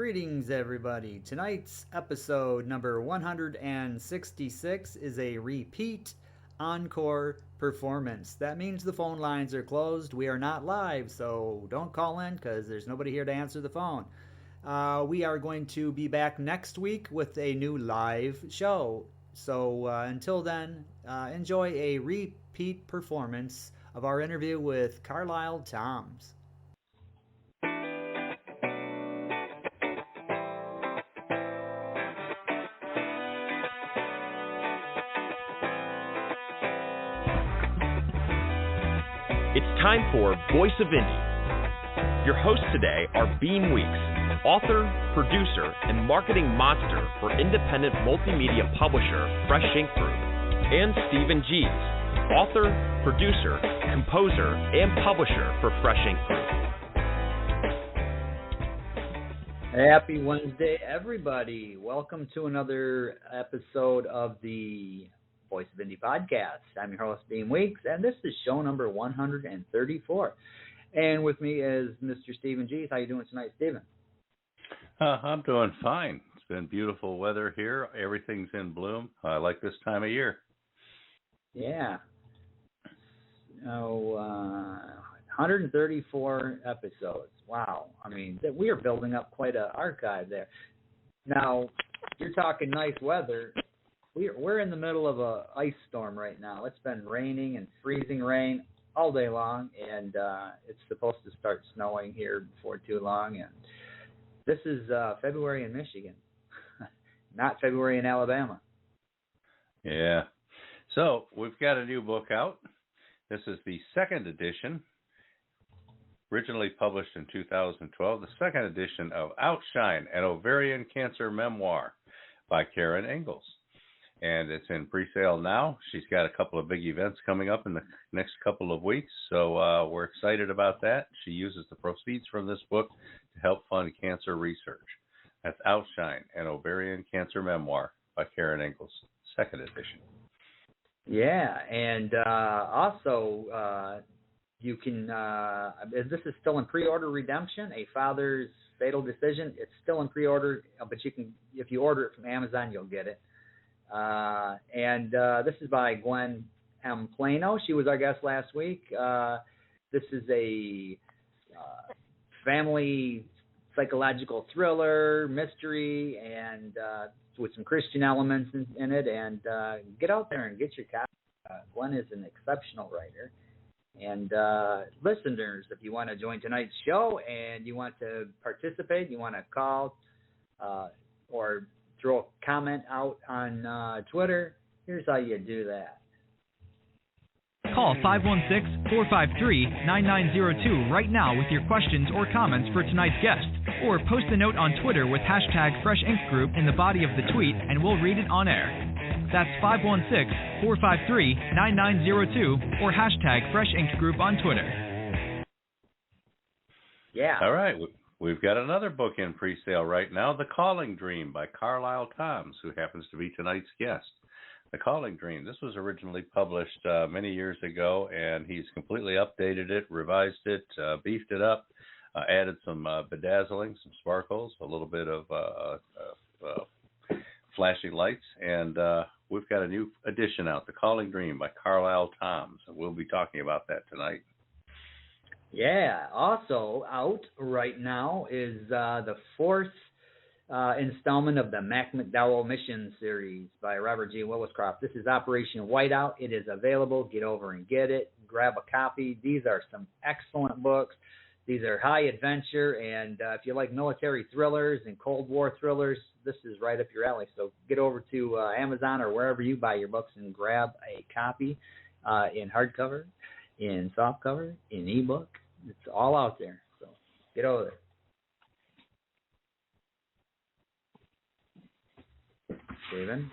Greetings, everybody. Tonight's episode number 166 is a repeat encore performance. That means the phone lines are closed. We are not live, so don't call in because there's nobody here to answer the phone. We are going to be back next week with a new live show. So until then, enjoy a repeat performance of our interview with Karlyle Tomms. It's time for Voice of Indie. Your hosts today are Beem Weeks, author, producer, and marketing monster for independent multimedia publisher Fresh Ink Group, and Stephen Gies, author, producer, composer, and publisher for Fresh Ink Group. Happy Wednesday, everybody. Welcome to another episode of the Voice of Indie podcast. I'm your host, Beem Weeks, and this is show number 134. And with me is Mr. Stephen Gies. How you doing tonight, Stephen? I'm doing fine. It's been beautiful weather here. Everything's in bloom. I like this time of year. Yeah. 134 episodes. Wow. I mean, we are building up quite an archive there. Now, you're talking nice weather. We're in the middle of a ice storm right now. It's been raining and freezing rain all day long, and it's supposed to start snowing here before too long. And this is February in Michigan, not February in Alabama. Yeah. So we've got a new book out. This is the second edition, originally published in 2012, the second edition of Outshine, an Ovarian Cancer Memoir by Karen Ingalls. And it's in pre-sale now. She's got a couple of big events coming up in the next couple of weeks, so we're excited about that. She uses the proceeds from this book to help fund cancer research. That's Outshine, an Ovarian Cancer Memoir by Karen Ingalls, second edition. Yeah, and also you can, this is still in pre-order redemption, A Father's Fatal Decision. It's still in pre-order, but you can, if you order it from Amazon, you'll get it. And this is by Gwen M. Plano. She was our guest last week. This is a family psychological thriller, mystery, and with some Christian elements in it. And get out there and get your copy. Gwen is an exceptional writer. And listeners, if you want to join tonight's show and you want to participate, you want to call or throw a comment out on Twitter, here's how you do that. Call 516-453-9902 right now with your questions or comments for tonight's guest. Or post a note on Twitter with hashtag Fresh Ink Group in the body of the tweet, and we'll read it on air. That's 516-453-9902 or hashtag Fresh Ink Group on Twitter. Yeah. All right. We've got another book in pre-sale right now, The Calling Dream by Karlyle Tomms, who happens to be tonight's guest. The Calling Dream, this was originally published many years ago, and he's completely updated it, revised it, beefed it up, added some bedazzling, some sparkles, a little bit of flashing lights, and we've got a new edition out, The Calling Dream by Karlyle Tomms, and we'll be talking about that tonight. Yeah, also out right now is the fourth installment of the Mac McDowell Mission series by Robert G. Williscroft. This is Operation Whiteout. It is available. Get over and get it. Grab a copy. These are some excellent books. These are high adventure, and if you like military thrillers and Cold War thrillers, this is right up your alley. So get over to Amazon or wherever you buy your books and grab a copy in hardcover, in softcover, in ebook. It's all out there, so get over there. Steven?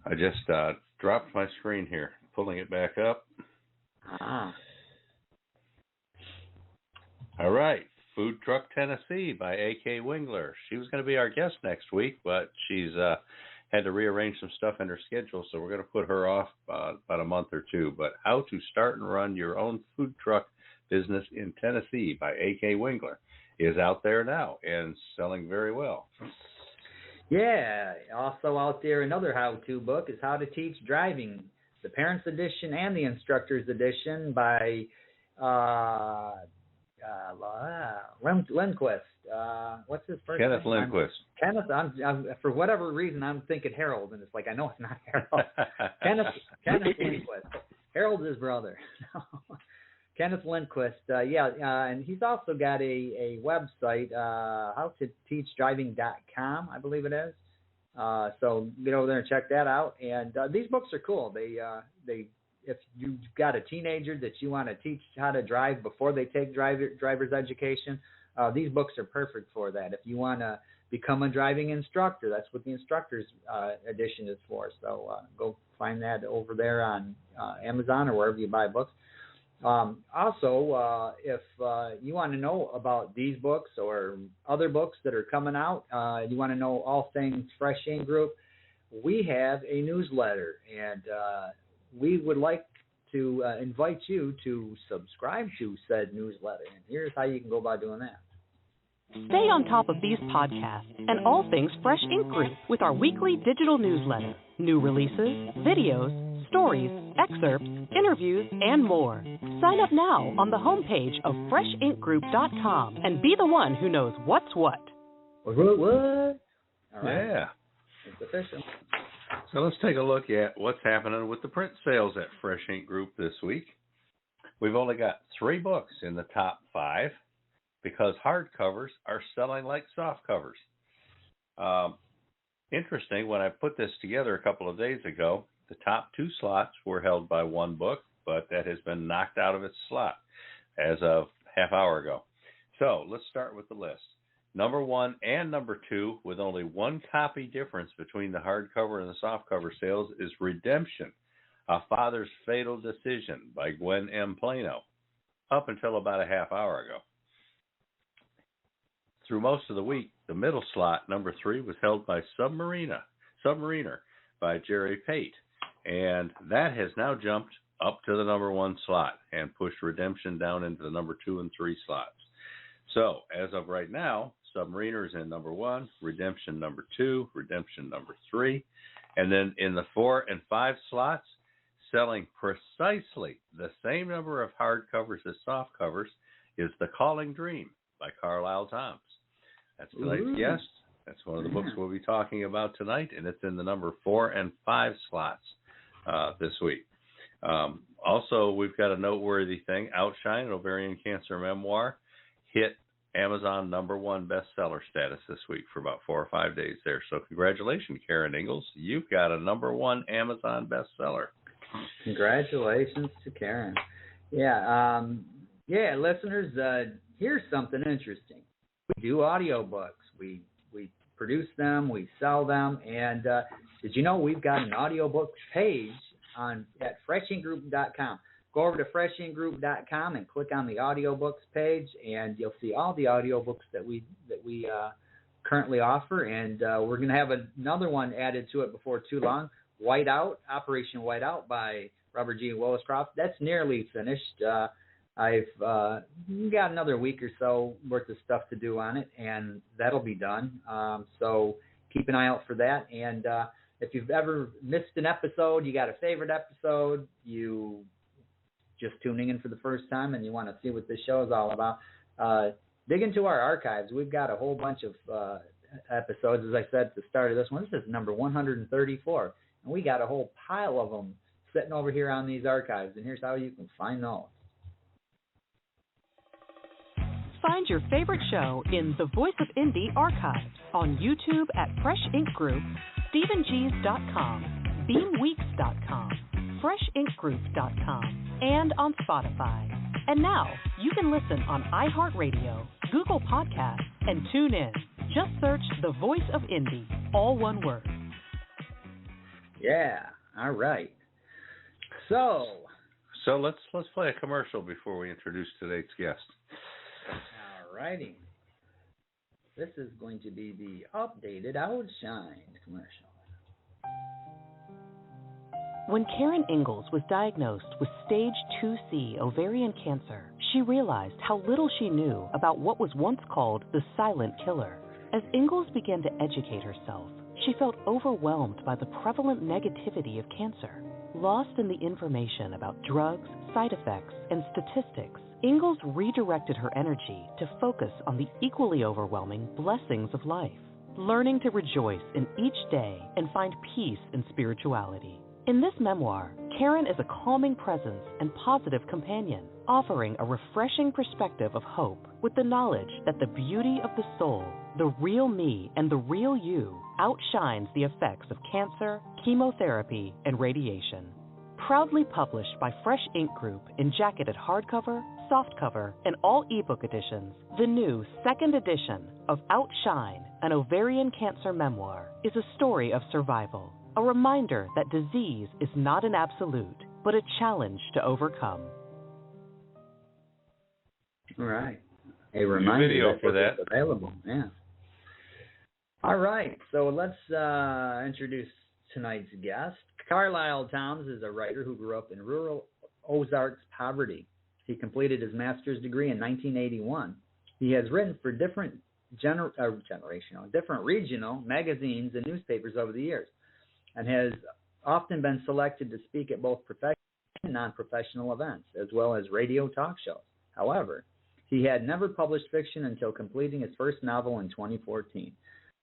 I just dropped my screen here, pulling it back up. All right, Food Truck Tennessee by A.K. Wingler. She was going to be our guest next week, but she's had to rearrange some stuff in her schedule, so we're going to put her off about a month or two. But How to Start and Run Your Own Food Truck Business in Tennessee by A.K. Wingler. is out there now and selling very well. Yeah, also out there, another how-to book is How to Teach Driving, the Parents Edition and the Instructors Edition by Lindquist. What's his first Kenneth name? Lindquist. Kenneth, I'm, for whatever reason, I'm thinking Harold, and it's like, I know it's not Harold. Kenneth Lindquist. Harold's his brother. Kenneth Lindquist, and he's also got a website, howtoteachdriving.com, I believe it is. So get over there and check that out. And these books are cool. They if you've got a teenager that you want to teach how to drive before they take driver's education, these books are perfect for that. If you want to become a driving instructor, that's what the instructor's edition is for. So go find that over there on Amazon or wherever you buy books. Also, if you want to know about these books or other books that are coming out, you want to know all things Fresh Ink Group, we have a newsletter, and we would like to invite you to subscribe to said newsletter. And here's how you can go about doing that. Stay on top of these podcasts and all things Fresh Ink Group with our weekly digital newsletter, new releases, videos, stories, excerpts, interviews, and more. Sign up now on the homepage of FreshInkGroup.com and be the one who knows what's what. What? All right. Yeah. It's official. So let's take a look at what's happening with the print sales at Fresh Ink Group this week. We've only got 3 books in the top 5 because hardcovers are selling like soft covers. Interesting, when I put this together a couple of days ago, the top 2 slots were held by one book, but that has been knocked out of its slot as of half hour ago. So let's start with the list. Number 1 and number 2, with only 1 copy difference between the hardcover and the softcover sales, is Redemption, A Father's Fatal Decision by Gwen M. Plano, up until about a half hour ago. Through most of the week, the middle slot, number 3, was held by Submariner by Jerry Pate, and that has now jumped up to the number 1 slot and pushed Redemption down into the number 2 and 3 slots. So, as of right now, Submariner is in number 1, Redemption number 2, Redemption number 3, and then in the 4 and 5 slots, selling precisely the same number of hardcovers as softcovers, is The Calling Dream by Karlyle Tomms. That's tonight's guest. That's one of the books we'll be talking about tonight, and it's in the number 4 and 5 slots this week. Also, we've got a noteworthy thing. Outshine, an ovarian cancer memoir, hit Amazon number 1 bestseller status this week for about 4 or 5 days there. So congratulations, Karen Ingalls. You've got a number 1 Amazon bestseller. Congratulations to Karen. Yeah, listeners, here's something interesting. We do audiobooks. We produce them, we sell them, and did you know we've got an audiobooks page at FreshInkGroup.com. Go over to FreshInkGroup.com and click on the audiobooks page, and you'll see all the audiobooks that we currently offer, and we're going to have another one added to it before too long, Whiteout, Operation Whiteout by Robert G. Williscroft. That's nearly finished. I've got another week or so worth of stuff to do on it, and that'll be done. So keep an eye out for that. And if you've ever missed an episode, you got a favorite episode, you just tuning in for the first time and you want to see what this show is all about, dig into our archives. We've got a whole bunch of episodes, as I said at the start of this one. This is number 134, and we got a whole pile of them sitting over here on these archives, and here's how you can find those. Find your favorite show in the Voice of Indie archives on YouTube at Fresh Ink Group, StephenGees.com, BeamWeeks.com, FreshInkGroup.com, and on Spotify. And now you can listen on iHeartRadio, Google Podcasts, and tune in. Just search The Voice of Indie, all one word. Yeah, all right. So let's play a commercial before we introduce today's guest. All righty. This is going to be the updated Outshine commercial. When Karen Ingalls was diagnosed with stage 2C ovarian cancer, she realized how little she knew about what was once called the silent killer. As Ingalls began to educate herself, she felt overwhelmed by the prevalent negativity of cancer. Lost in the information about drugs, side effects, and statistics, Ingalls redirected her energy to focus on the equally overwhelming blessings of life, learning to rejoice in each day and find peace in spirituality. In this memoir, Karen is a calming presence and positive companion, offering a refreshing perspective of hope with the knowledge that the beauty of the soul, the real me and the real you, outshines the effects of cancer, chemotherapy, and radiation. Proudly published by Fresh Ink Group in jacketed hardcover, softcover, and all ebook editions, the new second edition of Outshine, an ovarian cancer memoir, is a story of survival, a reminder that disease is not an absolute, but a challenge to overcome. All right. A reminder video that for that. it's available. Yeah. All right. So let's introduce tonight's guest. Karlyle Tomms is a writer who grew up in rural Ozarks poverty. He completed his master's degree in 1981. He has written for different different regional magazines and newspapers over the years, and has often been selected to speak at both professional and non-professional events, as well as radio talk shows. However, he had never published fiction until completing his first novel in 2014.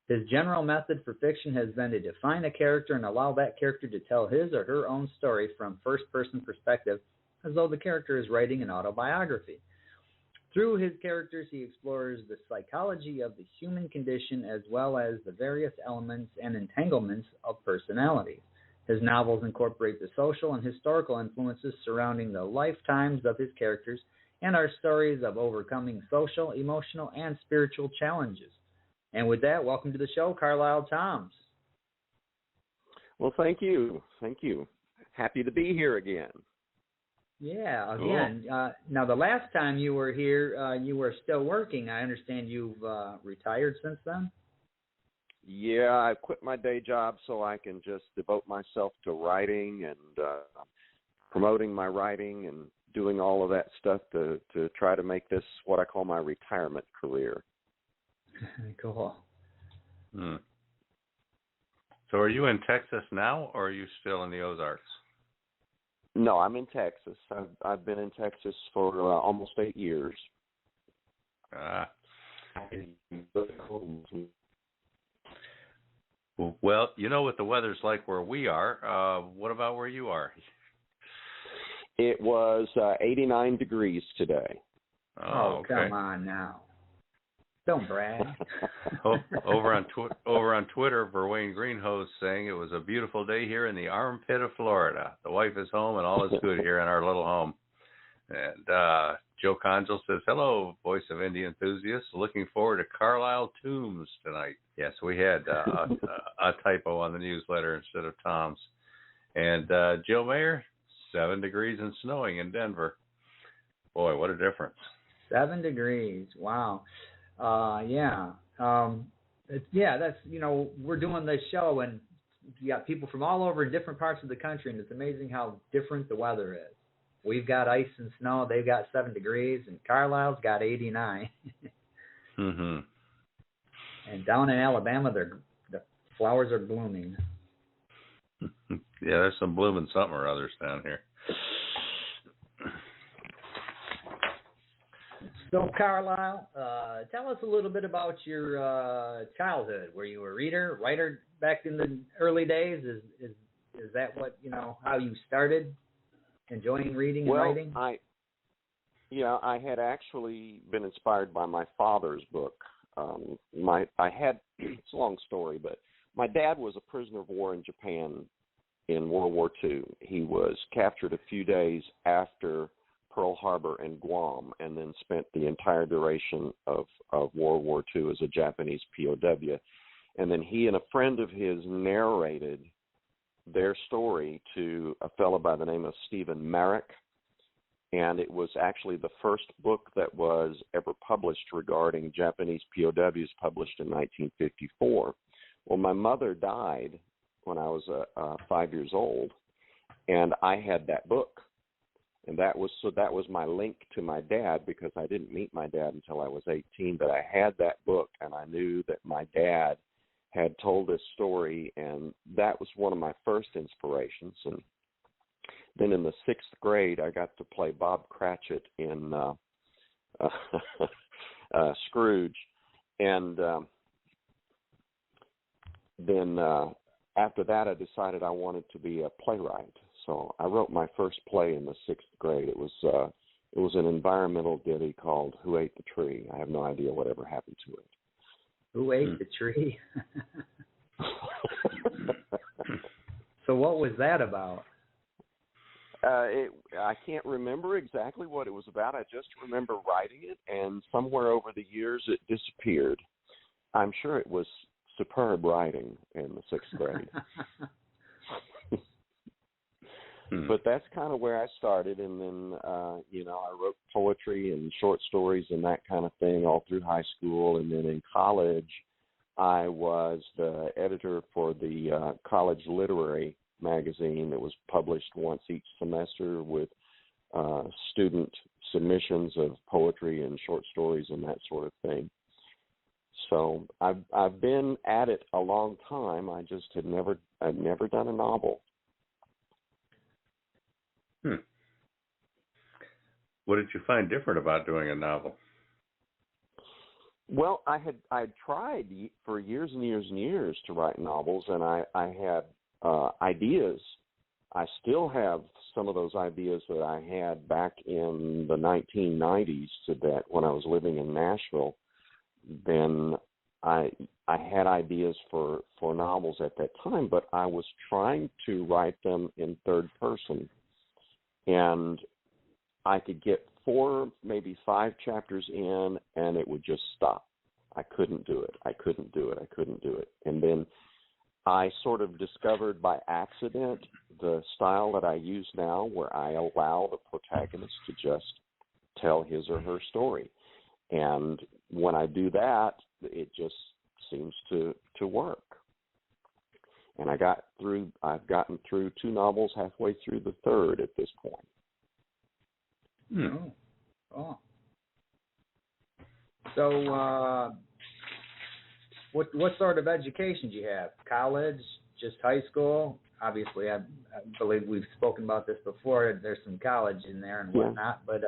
His general method for fiction has been to define a character and allow that character to tell his or her own story from first-person perspective, as though the character is writing an autobiography. Through his characters, he explores the psychology of the human condition as well as the various elements and entanglements of personalities. His novels incorporate the social and historical influences surrounding the lifetimes of his characters and are stories of overcoming social, emotional, and spiritual challenges. And with that, welcome to the show, Karlyle Tomms. Well, thank you. Thank you. Happy to be here again. Yeah, again. Cool. Now, the last time you were here, you were still working. I understand you've retired since then? Yeah, I quit my day job so I can just devote myself to writing and promoting my writing and doing all of that stuff to try to make this what I call my retirement career. Cool. Hmm. So are you in Texas now, or are you still in the Ozarks? No, I'm in Texas. I've been in Texas for almost 8 years. Well, you know what the weather's like where we are. What about where you are? It was 89 degrees today. Oh, okay. Come on now. Don't brag. Over on Twitter, Verwayne Greenhose saying it was a beautiful day here in the armpit of Florida. The wife is home and all is good here in our little home. And Joe Conjal says, hello, Voice of Indy enthusiasts. Looking forward to Karlyle Tomms tonight. Yes, we had a typo on the newsletter instead of Tom's. And Joe Mayer, 7 degrees and snowing in Denver. Boy, what a difference. 7 degrees. Wow. That's, we're doing this show and you got people from all over different parts of the country, and it's amazing how different the weather is. We've got ice and snow. They've got 7 degrees, and Karlyle's got 89. Mm-hmm. And down in Alabama, the flowers are blooming. Yeah, there's some blooming something or others down here. So, Karlyle, tell us a little bit about your childhood. Were you a writer back in the early days? Is that what, how you started enjoying reading and writing? I had actually been inspired by my father's book. It's a long story, but my dad was a prisoner of war in Japan in World War II. He was captured a few days after Pearl Harbor and Guam, and then spent the entire duration of World War II as a Japanese POW. And then he and a friend of his narrated their story to a fellow by the name of Stephen Merrick, and it was actually the first book that was ever published regarding Japanese POWs, published in 1954. Well, my mother died when I was 5 years old, And I had that book. And that was my link to my dad, because I didn't meet my dad until I was 18, but I had that book, and I knew that my dad had told this story, and that was one of my first inspirations. And then in the 6th grade, I got to play Bob Cratchit in Scrooge. And then after that, I decided I wanted to be a playwright. So I wrote my first play in the 6th grade. It was an environmental ditty called "Who Ate the Tree." I have no idea whatever happened to it. Who ate the tree? So what was that about? I can't remember exactly what it was about. I just remember writing it, and somewhere over the years it disappeared. I'm sure it was superb writing in the 6th grade. But that's kind of where I started, and then, I wrote poetry and short stories and that kind of thing all through high school, and then in college, I was the editor for the college literary magazine that was published once each semester with student submissions of poetry and short stories and that sort of thing. So I've been at it a long time. I just had never done a novel. What did you find different about doing a novel? Well, I'd tried for years and years and years to write novels, and I had ideas. I still have some of those ideas that I had back in the 1990s, so that when I was living in Nashville, then I had ideas for novels at that time, but I was trying to write them in third person. And I could get 4, maybe 5 chapters in, and it would just stop. I couldn't do it. And then I sort of discovered by accident the style that I use now, where I allow the protagonist to just tell his or her story. And when I do that, it just seems to work. And I've gotten through 2 novels, halfway through the 3rd at this point. Oh. So, what sort of education do you have? College? Just high school? Obviously, I believe we've spoken about this before. There's some college in there and whatnot, but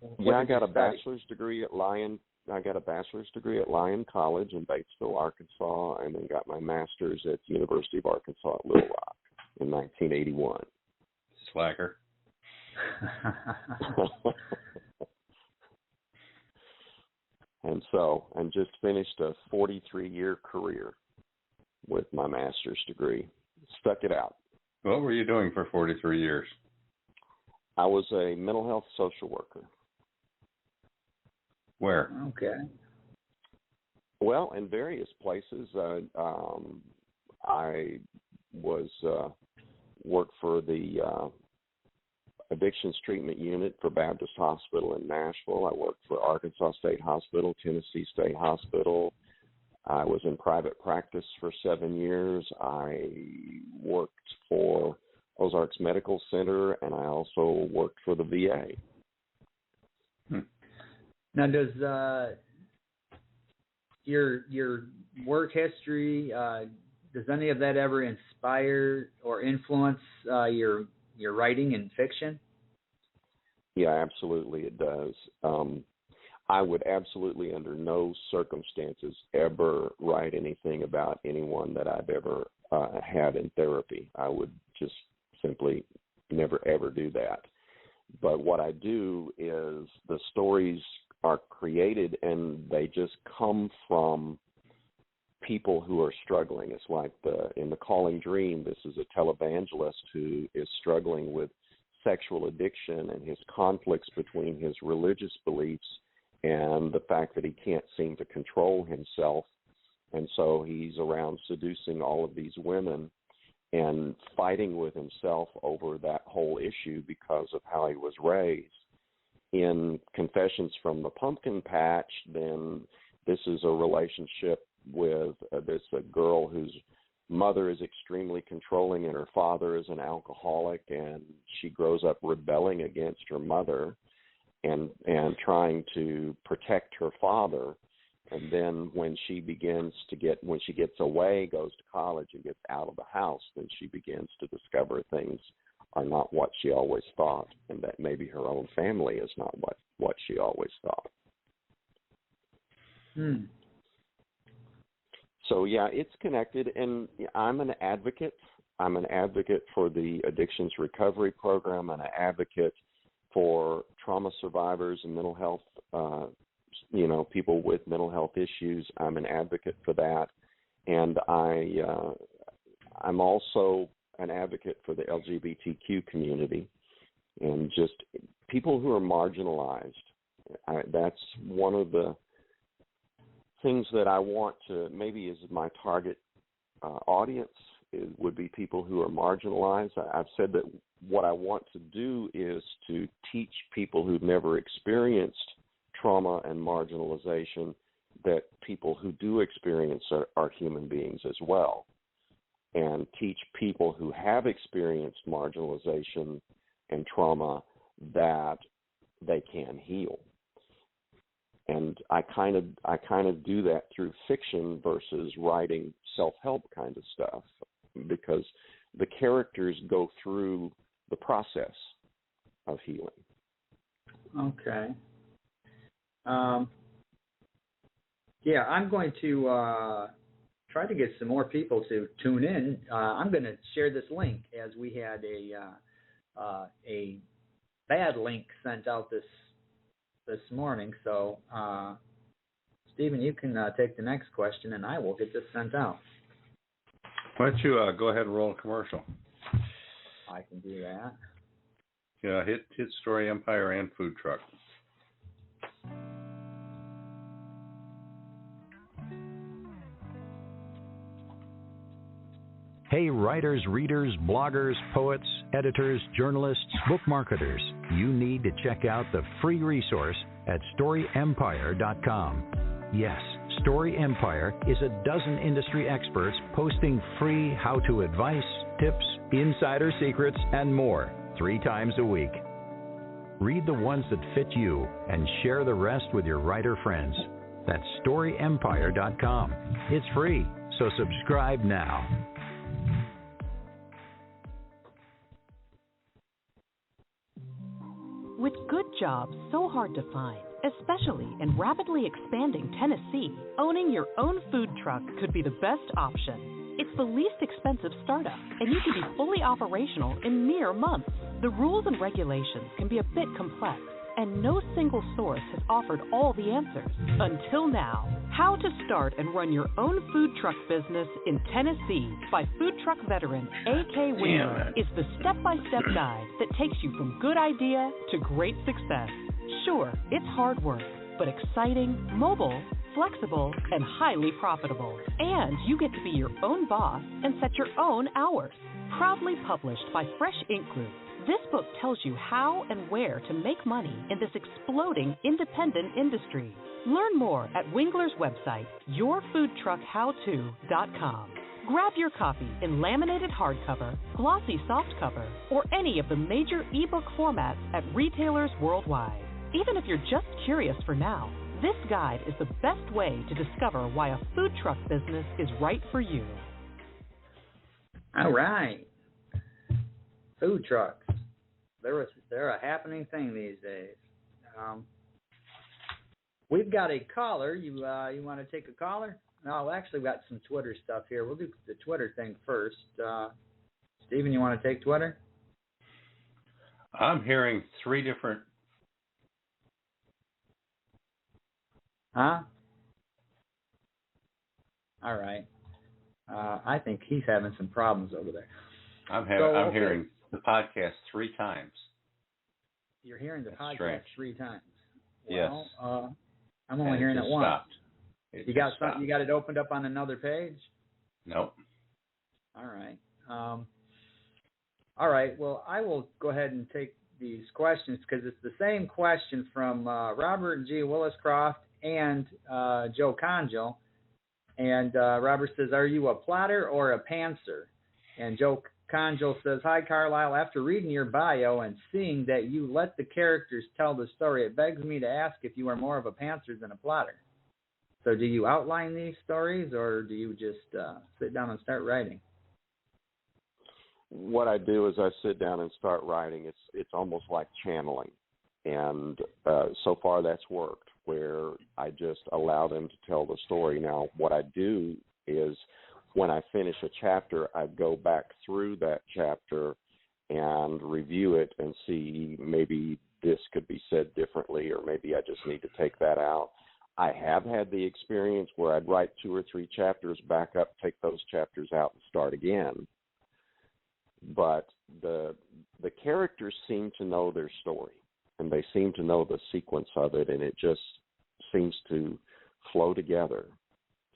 I got a bachelor's degree at Lyon. I got a bachelor's degree at Lyon College in Batesville, Arkansas, and then got my master's at the University of Arkansas at Little Rock in 1981. Slacker. And just finished a 43-year career with my master's degree. Stuck it out. What were you doing for 43 years? I was a mental health social worker. Where? Okay. Well, in various places. I was worked for the addictions treatment unit for Baptist Hospital in Nashville. I worked for Arkansas State Hospital, Tennessee State Hospital. I was in private practice for 7 years. I worked for Ozarks Medical Center, and I also worked for the VA. Now, does your work history, does any of that ever inspire or influence your writing and fiction? Yeah, absolutely it does. I would absolutely under no circumstances ever write anything about anyone that I've ever had in therapy. I would just simply never, ever do that. But what I do is the stories are created and they just come from people who are struggling. It's like in The Calling Dream, this is a televangelist who is struggling with sexual addiction and his conflicts between his religious beliefs and the fact that he can't seem to control himself. And so he's around seducing all of these women and fighting with himself over that whole issue because of how he was raised. In Confessions from the Pumpkin Patch, then this is a relationship with this a girl who's mother is extremely controlling and her father is an alcoholic, and she grows up rebelling against her mother and trying to protect her father. And then when she gets away, goes to college and gets out of the house, then she begins to discover things are not what she always thought, and that maybe her own family is not what she always thought. So, yeah, it's connected, and I'm an advocate. I'm an advocate for the Addictions Recovery Program and an advocate for trauma survivors and mental health, people with mental health issues. I'm an advocate for that. And I'm also an advocate for the LGBTQ community and just people who are marginalized. That's one of the things that I want to, maybe as my target audience, would be people who are marginalized. I've said that what I want to do is to teach people who've never experienced trauma and marginalization that people who do experience are human beings as well, and teach people who have experienced marginalization and trauma that they can heal. And I kind of do that through fiction versus writing self-help kind of stuff, because the characters go through the process of healing. Okay. Yeah, I'm going to try to get some more people to tune in. I'm going to share this link, as we had a bad link sent out this morning. So, Stephen, you can take the next question, and I will get this sent out. Why don't you go ahead and roll a commercial? I can do that. Yeah, hit Story Empire and Food Truck. Hey, writers, readers, bloggers, poets, editors, journalists, book marketers, you need to check out the free resource at StoryEmpire.com. Yes, Story Empire is a dozen industry experts posting free how-to advice, tips, insider secrets, and more 3 times a week. Read the ones that fit you and share the rest with your writer friends. That's StoryEmpire.com. It's free, so subscribe now. With good jobs so hard to find, especially in rapidly expanding Tennessee, owning your own food truck could be the best option. It's the least expensive startup, and you can be fully operational in mere months. The rules and regulations can be a bit complex, and no single source has offered all the answers. Until now. How to Start and Run Your Own Food Truck Business in Tennessee by food truck veteran A.K. Wingler is the step-by-step guide that takes you from good idea to great success. Sure, it's hard work, but exciting, mobile, flexible, and highly profitable. And you get to be your own boss and set your own hours. Proudly published by Fresh Ink Group, this book tells you how and where to make money in this exploding independent industry. Learn more at Wingler's website, yourfoodtruckhowto.com. Grab your copy in laminated hardcover, glossy softcover, or any of the major ebook formats at retailers worldwide. Even if you're just curious for now, this guide is the best way to discover why a food truck business is right for you. All right. Food trucks. They're a happening thing these days. We've got a caller. You want to take a caller? No, actually, we've got some Twitter stuff here. We'll do the Twitter thing first. Stephen, you want to take Twitter? I'm hearing 3 different. Huh? All right. I think he's having some problems over there. I'm hearing the podcast 3 times. You're hearing the That's podcast strange. 3 times. Well, yes. I'm only hearing it once. Stopped. You got something? You got it opened up on another page? Nope. All right. All right. Well, I will go ahead and take these questions because it's the same question from Robert G. Williscroft and Joe Congill And Robert says, are you a plotter or a pantser? And Joe Conjo says, hi, Karlyle. After reading your bio and seeing that you let the characters tell the story, it begs me to ask if you are more of a pantser than a plotter. So do you outline these stories, or do you just sit down and start writing? What I do is I sit down and start writing. It's almost like channeling. And so far that's worked, where I just allow them to tell the story. Now, what I do is when I finish a chapter, I go back through that chapter and review it and see maybe this could be said differently, or maybe I just need to take that out. I have had the experience where I'd write 2 or 3 chapters, back up, take those chapters out, and start again. But the characters seem to know their story, and they seem to know the sequence of it, and it just seems to flow together.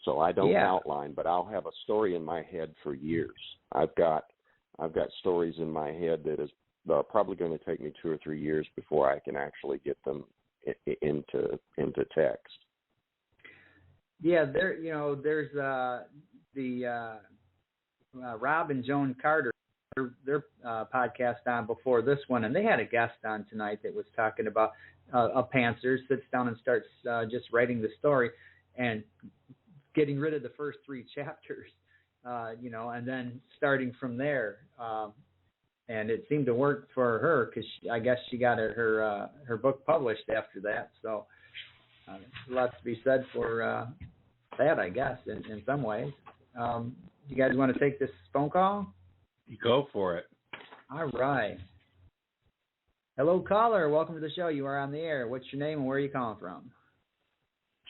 So I don't outline, but I'll have a story in my head for years. I've got stories in my head that is probably going to take me 2 or 3 years before I can actually get them into text. Yeah, there's the Rob and Joan Carter, their podcast on before this one, and they had a guest on tonight that was talking about a pantser sits down and starts just writing the story and getting rid of the first 3 chapters, and then starting from there. And it seemed to work for her because I guess she got her book published after that. So lots to be said for that, I guess, in some ways. You guys want to take this phone call? You go for it. All right. Hello, caller. Welcome to the show. You are on the air. What's your name and where are you calling from?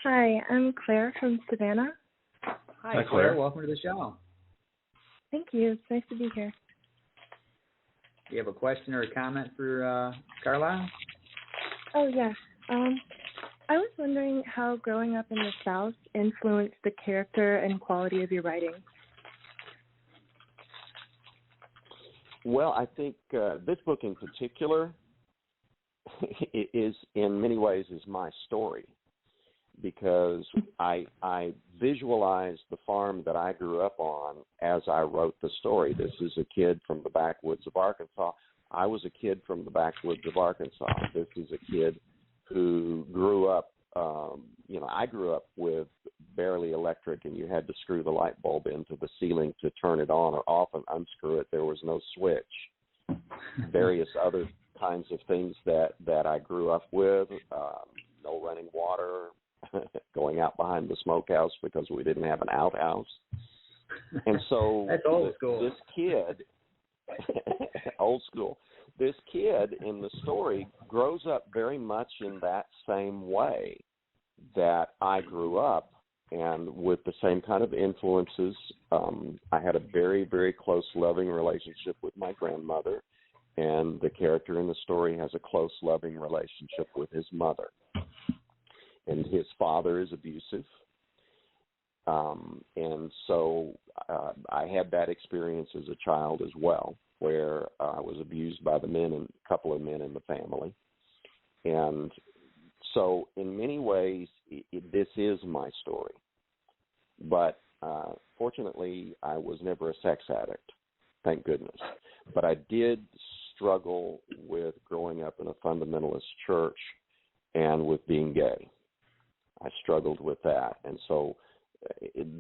Hi, I'm Claire from Savannah. Hi, Claire. Welcome to the show. Thank you. It's nice to be here. Do you have a question or a comment for Karlyle? Oh, yeah. I was wondering how growing up in the South influenced the character and quality of your writing. Well, I think this book in particular is, in many ways, is my story, because I visualized the farm that I grew up on as I wrote the story. This is a kid from the backwoods of Arkansas. I was a kid from the backwoods of Arkansas. This is a kid who grew up, I grew up with barely electric, and you had to screw the light bulb into the ceiling to turn it on or off and unscrew it. There was no switch. Various other kinds of things that I grew up with, no running water, going out behind the smokehouse because we didn't have an outhouse. And so that's old school. This kid, old school, this kid in the story grows up very much in that same way that I grew up, and with the same kind of influences. I had a very, very close, loving relationship with my grandmother, and the character in the story has a close, loving relationship with his mother. And his father is abusive. And so I had that experience as a child as well, where I was abused by a couple of men in the family. And so in many ways, this is my story. But fortunately, I was never a sex addict, thank goodness. But I did struggle with growing up in a fundamentalist church and with being gay. I struggled with that. And so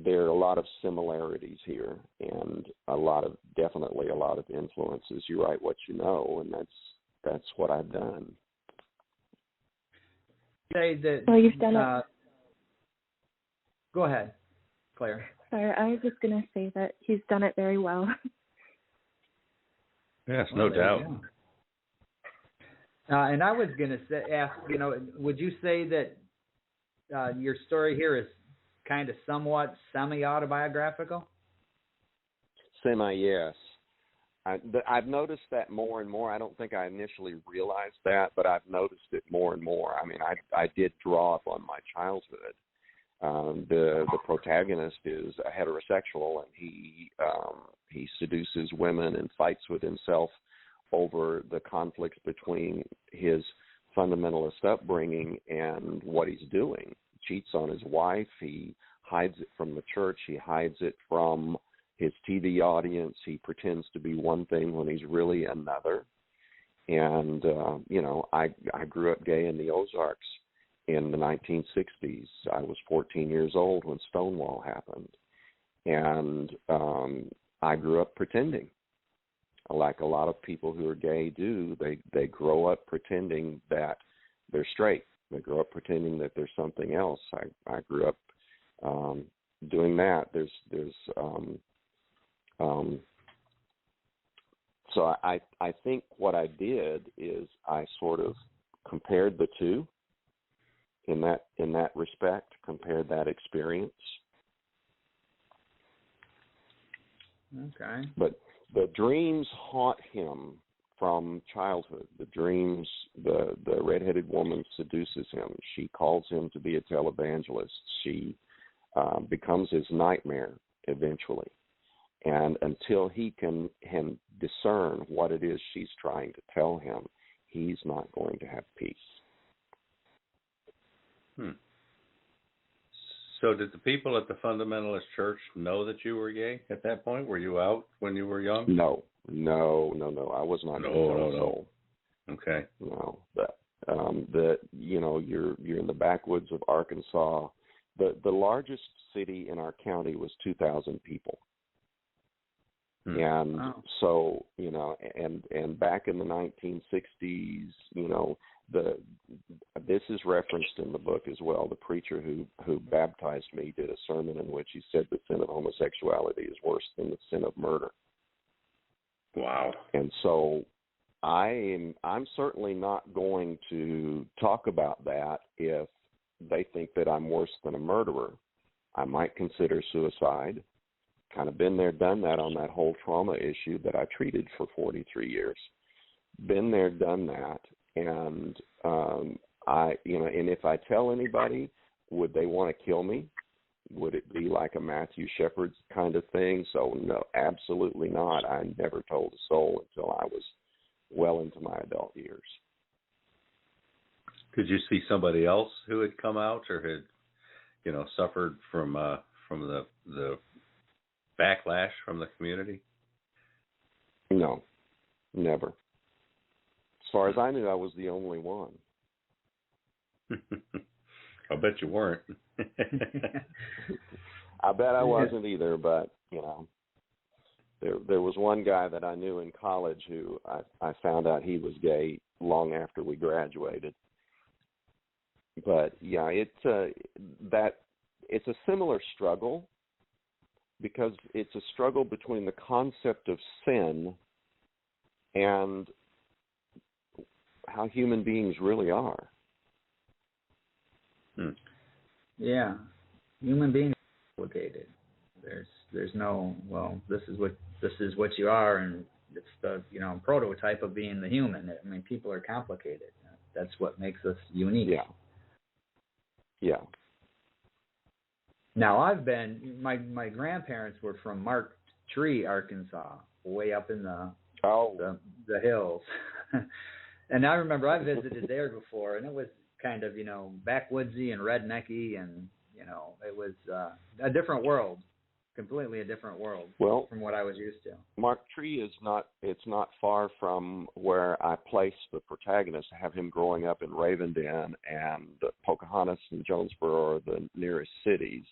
there are a lot of similarities here, and definitely a lot of influences. You write what you know, and that's what I've done. Say that. Well, you've done it. Go ahead, Claire. Sorry, I was just going to say that he's done it very well. Yes, no doubt. And I was going to ask, would you say that your story here is kind of somewhat semi-autobiographical? Semi, yes. I've noticed that more and more. I don't think I initially realized that, but I've noticed it more and more. I mean, I did draw upon my childhood. The protagonist is a heterosexual, and he seduces women and fights with himself over the conflicts between his fundamentalist upbringing and what he's doing. He cheats on his wife. He hides it from the church. He hides it from his TV audience. He pretends to be one thing when he's really another. And, I grew up gay in the Ozarks in the 1960s. I was 14 years old when Stonewall happened. And I grew up pretending, like a lot of people who are gay do. They grow up pretending that they're straight. They grow up pretending that there's something else. I grew up doing that. So I think what I did is I sort of compared the two in that respect, compared that experience. Okay. But the dreams haunt him from childhood. The dreams, the redheaded woman seduces him. She calls him to be a televangelist. She becomes his nightmare eventually. And until he can discern what it is she's trying to tell him, he's not going to have peace. So did the people at the Fundamentalist Church know that you were gay at that point? Were you out when you were young? No. I was not. No. Okay. No, but you're in the backwoods of Arkansas. The largest city in our county was 2,000 people. And so, and back in the 1960s, this is referenced in the book as well. The preacher who baptized me did a sermon in which he said the sin of homosexuality is worse than the sin of murder. Wow. And so I'm certainly not going to talk about that if they think that I'm worse than a murderer. I might consider suicide. Kind of been there, done that on that whole trauma issue that I treated for 43 years. Been there, done that. And and if I tell anybody, would they want to kill me? Would it be like a Matthew Shepard kind of thing? So no, absolutely not. I never told a soul until I was well into my adult years. Could you see somebody else who had come out or had, suffered from the backlash from the community? No, never. As far as I knew, I was the only one. I bet you weren't. I bet I wasn't either, but, there was one guy that I knew in college who I found out he was gay long after we graduated. But, yeah, it's a similar struggle, because it's a struggle between the concept of sin and how human beings really are. Yeah, human beings are complicated. There's no, this is what you are, and it's the prototype of being the human. I mean, people are complicated. That's what makes us unique. Yeah. Now, my grandparents were from Mark Tree, Arkansas, way up in the hills. And I remember I visited there before, and it was kind of, backwoodsy and rednecky, and, it was a different world, completely a different world from what I was used to. Mark Tree it's not far from where I place the protagonist. I have him growing up in Ravenden, and Pocahontas and Jonesboro are the nearest cities.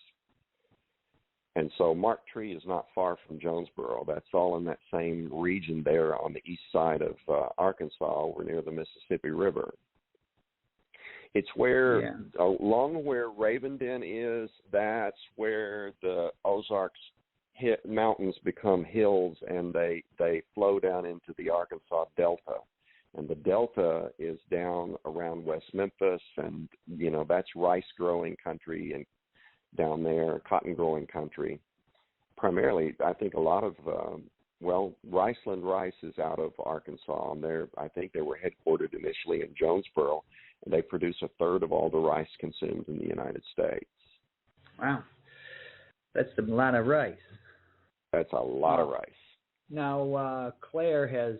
And so Mark Tree is not far from Jonesboro. That's all in that same region there on the east side of Arkansas, over near the Mississippi River. It's where, along where Ravenden is, that's where the Ozarks mountains become hills, and they flow down into the Arkansas Delta. And the Delta is down around West Memphis, and, that's rice-growing country, and down there, cotton-growing country. Primarily, I think a lot of, Riceland Rice is out of Arkansas, and I think they were headquartered initially in Jonesboro, and they produce a third of all the rice consumed in the United States. Wow. That's a lot of rice. That's a lot of rice. Now, Claire has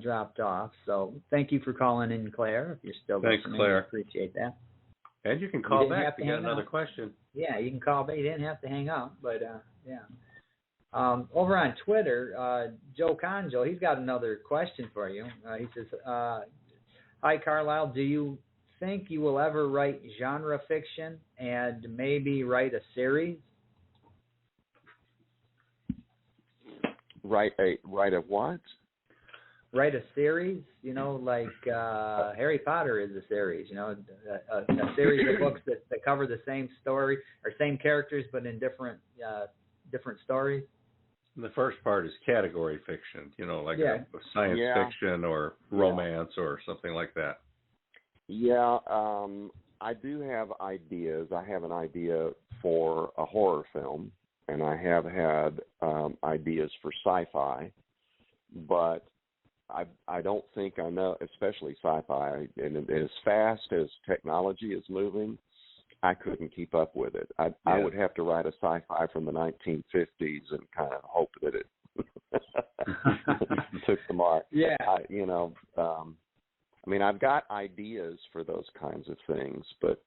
dropped off, so thank you for calling in, Claire, if you're still listening. Thanks, Claire. I appreciate that. And you can call back if you got another question. Yeah, you can call back. You didn't have to hang up, but yeah. Over on Twitter, Joe Conjo, he's got another question for you. He says, "Hi, Karlyle. Do you think you will ever write genre fiction and maybe write a series?" Write a what? Write a series, like Harry Potter is a series, a series of books that cover the same story or same characters but in different stories. The first part is category fiction, like a science fiction or romance or something like that. Yeah, I do have ideas. I have an idea for a horror film, and I have had ideas for sci-fi, but I don't think I know, especially sci-fi, and as fast as technology is moving, I couldn't keep up with it. I would have to write a sci-fi from the 1950s and kind of hope that it took the mark. Yeah. I mean, I've got ideas for those kinds of things, but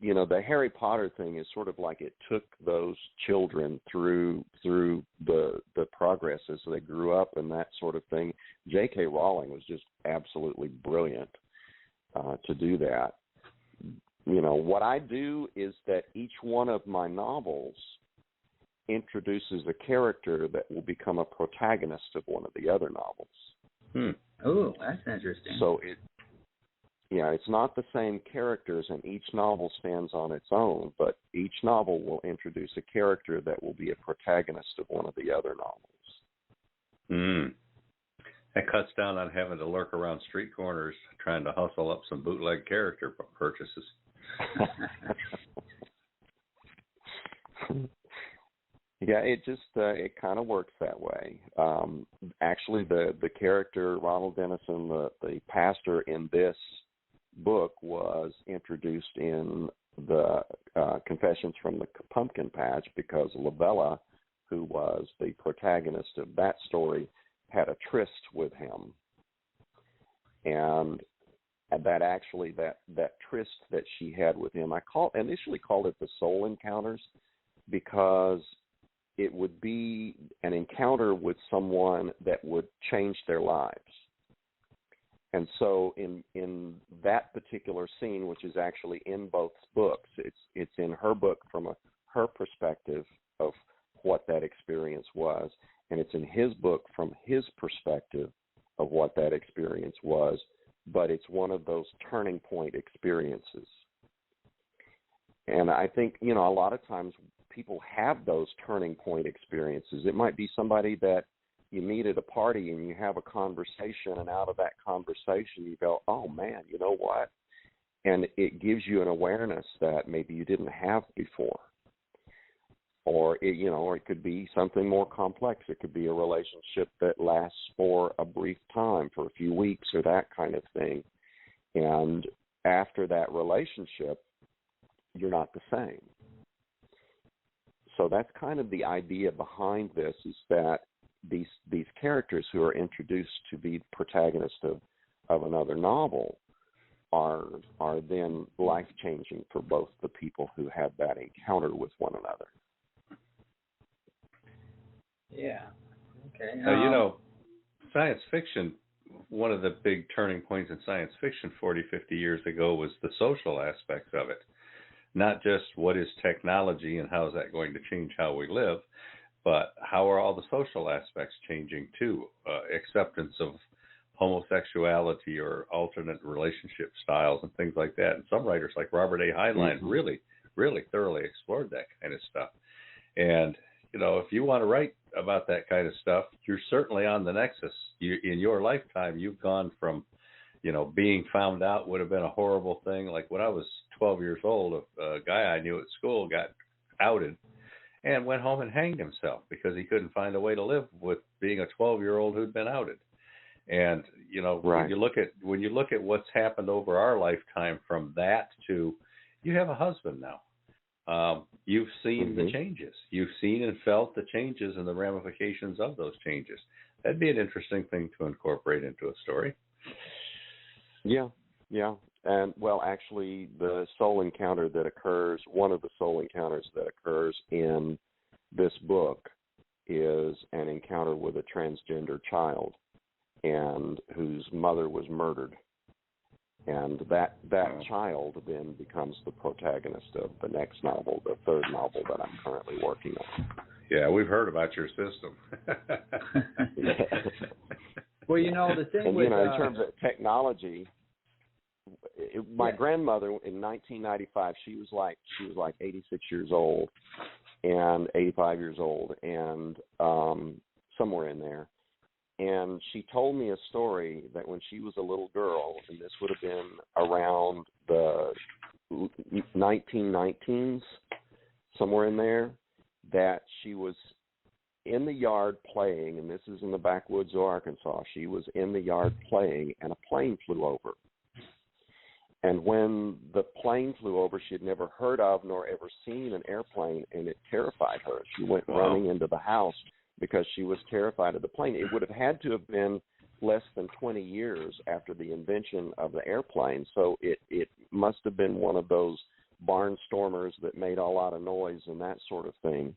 the Harry Potter thing is sort of like it took those children through the progress as they grew up and that sort of thing. J.K. Rowling was just absolutely brilliant to do that. What I do is that each one of my novels introduces a character that will become a protagonist of one of the other novels. Oh, that's interesting. So it's not the same characters, and each novel stands on its own, but each novel will introduce a character that will be a protagonist of one of the other novels. That cuts down on having to lurk around street corners trying to hustle up some bootleg character purchases. Yeah, it just it kind of works that way. Actually, the character Ronald Dennison, the pastor in this book, was introduced in the Confessions from the Pumpkin Patch because Lavella, who was the protagonist of that story, had a tryst with him, and that tryst that she had with him, I initially called it the soul encounters, because it would be an encounter with someone that would change their lives. And so in that particular scene, which is actually in both books, it's in her book from her perspective of what that experience was, and it's in his book from his perspective of what that experience was, but it's one of those turning point experiences. And I think, a lot of times people have those turning point experiences. It might be somebody that you meet at a party and you have a conversation, and out of that conversation you go, oh man, you know what? And it gives you an awareness that maybe you didn't have before. Or it could be something more complex. It could be a relationship that lasts for a brief time, for a few weeks or that kind of thing. And after that relationship, you're not the same. So that's kind of the idea behind this, is that these characters who are introduced to be protagonists of another novel are then life-changing for both the people who have that encounter with one another. Yeah. Okay. Science fiction, one of the big turning points in science fiction 40, 50 years ago was the social aspects of it. Not just what is technology and how is that going to change how we live, but how are all the social aspects changing too? Acceptance of homosexuality or alternate relationship styles and things like that. And some writers like Robert A. Heinlein really, really thoroughly explored that kind of stuff. And if you want to write about that kind of stuff, you're certainly on the nexus. In your lifetime, you've gone from, being found out would have been a horrible thing. Like when I was 12 years old, a guy I knew at school got outed and went home and hanged himself because he couldn't find a way to live with being a 12-year-old who'd been outed. And, right. when you look at what's happened over our lifetime from that to, you have a husband now. You've seen the changes. You've seen and felt the changes and the ramifications of those changes. That'd be an interesting thing to incorporate into a story. Yeah. And, well, actually, the soul encounter that occurs, one of the soul encounters that occurs in this book is an encounter with a transgender child and whose mother was murdered. And that child then becomes the protagonist of the next novel, the third novel that I'm currently working on. Yeah, we've heard about your system. Well, you know, the thing and, with... you know, in terms of technology, my grandmother in 1995, she was like 86 years old and 85 years old and somewhere in there. And she told me a story that when she was a little girl, and this would have been around the 1919s, somewhere in there, that she was in the yard playing, and this is in the backwoods of Arkansas. She was in the yard playing, and a plane flew over. And when the plane flew over, she had never heard of nor ever seen an airplane, and it terrified her. She went running into the house because she was terrified of the plane. It would have had to have been less than 20 years after the invention of the airplane, so it must have been one of those barnstormers that made a lot of noise and that sort of thing.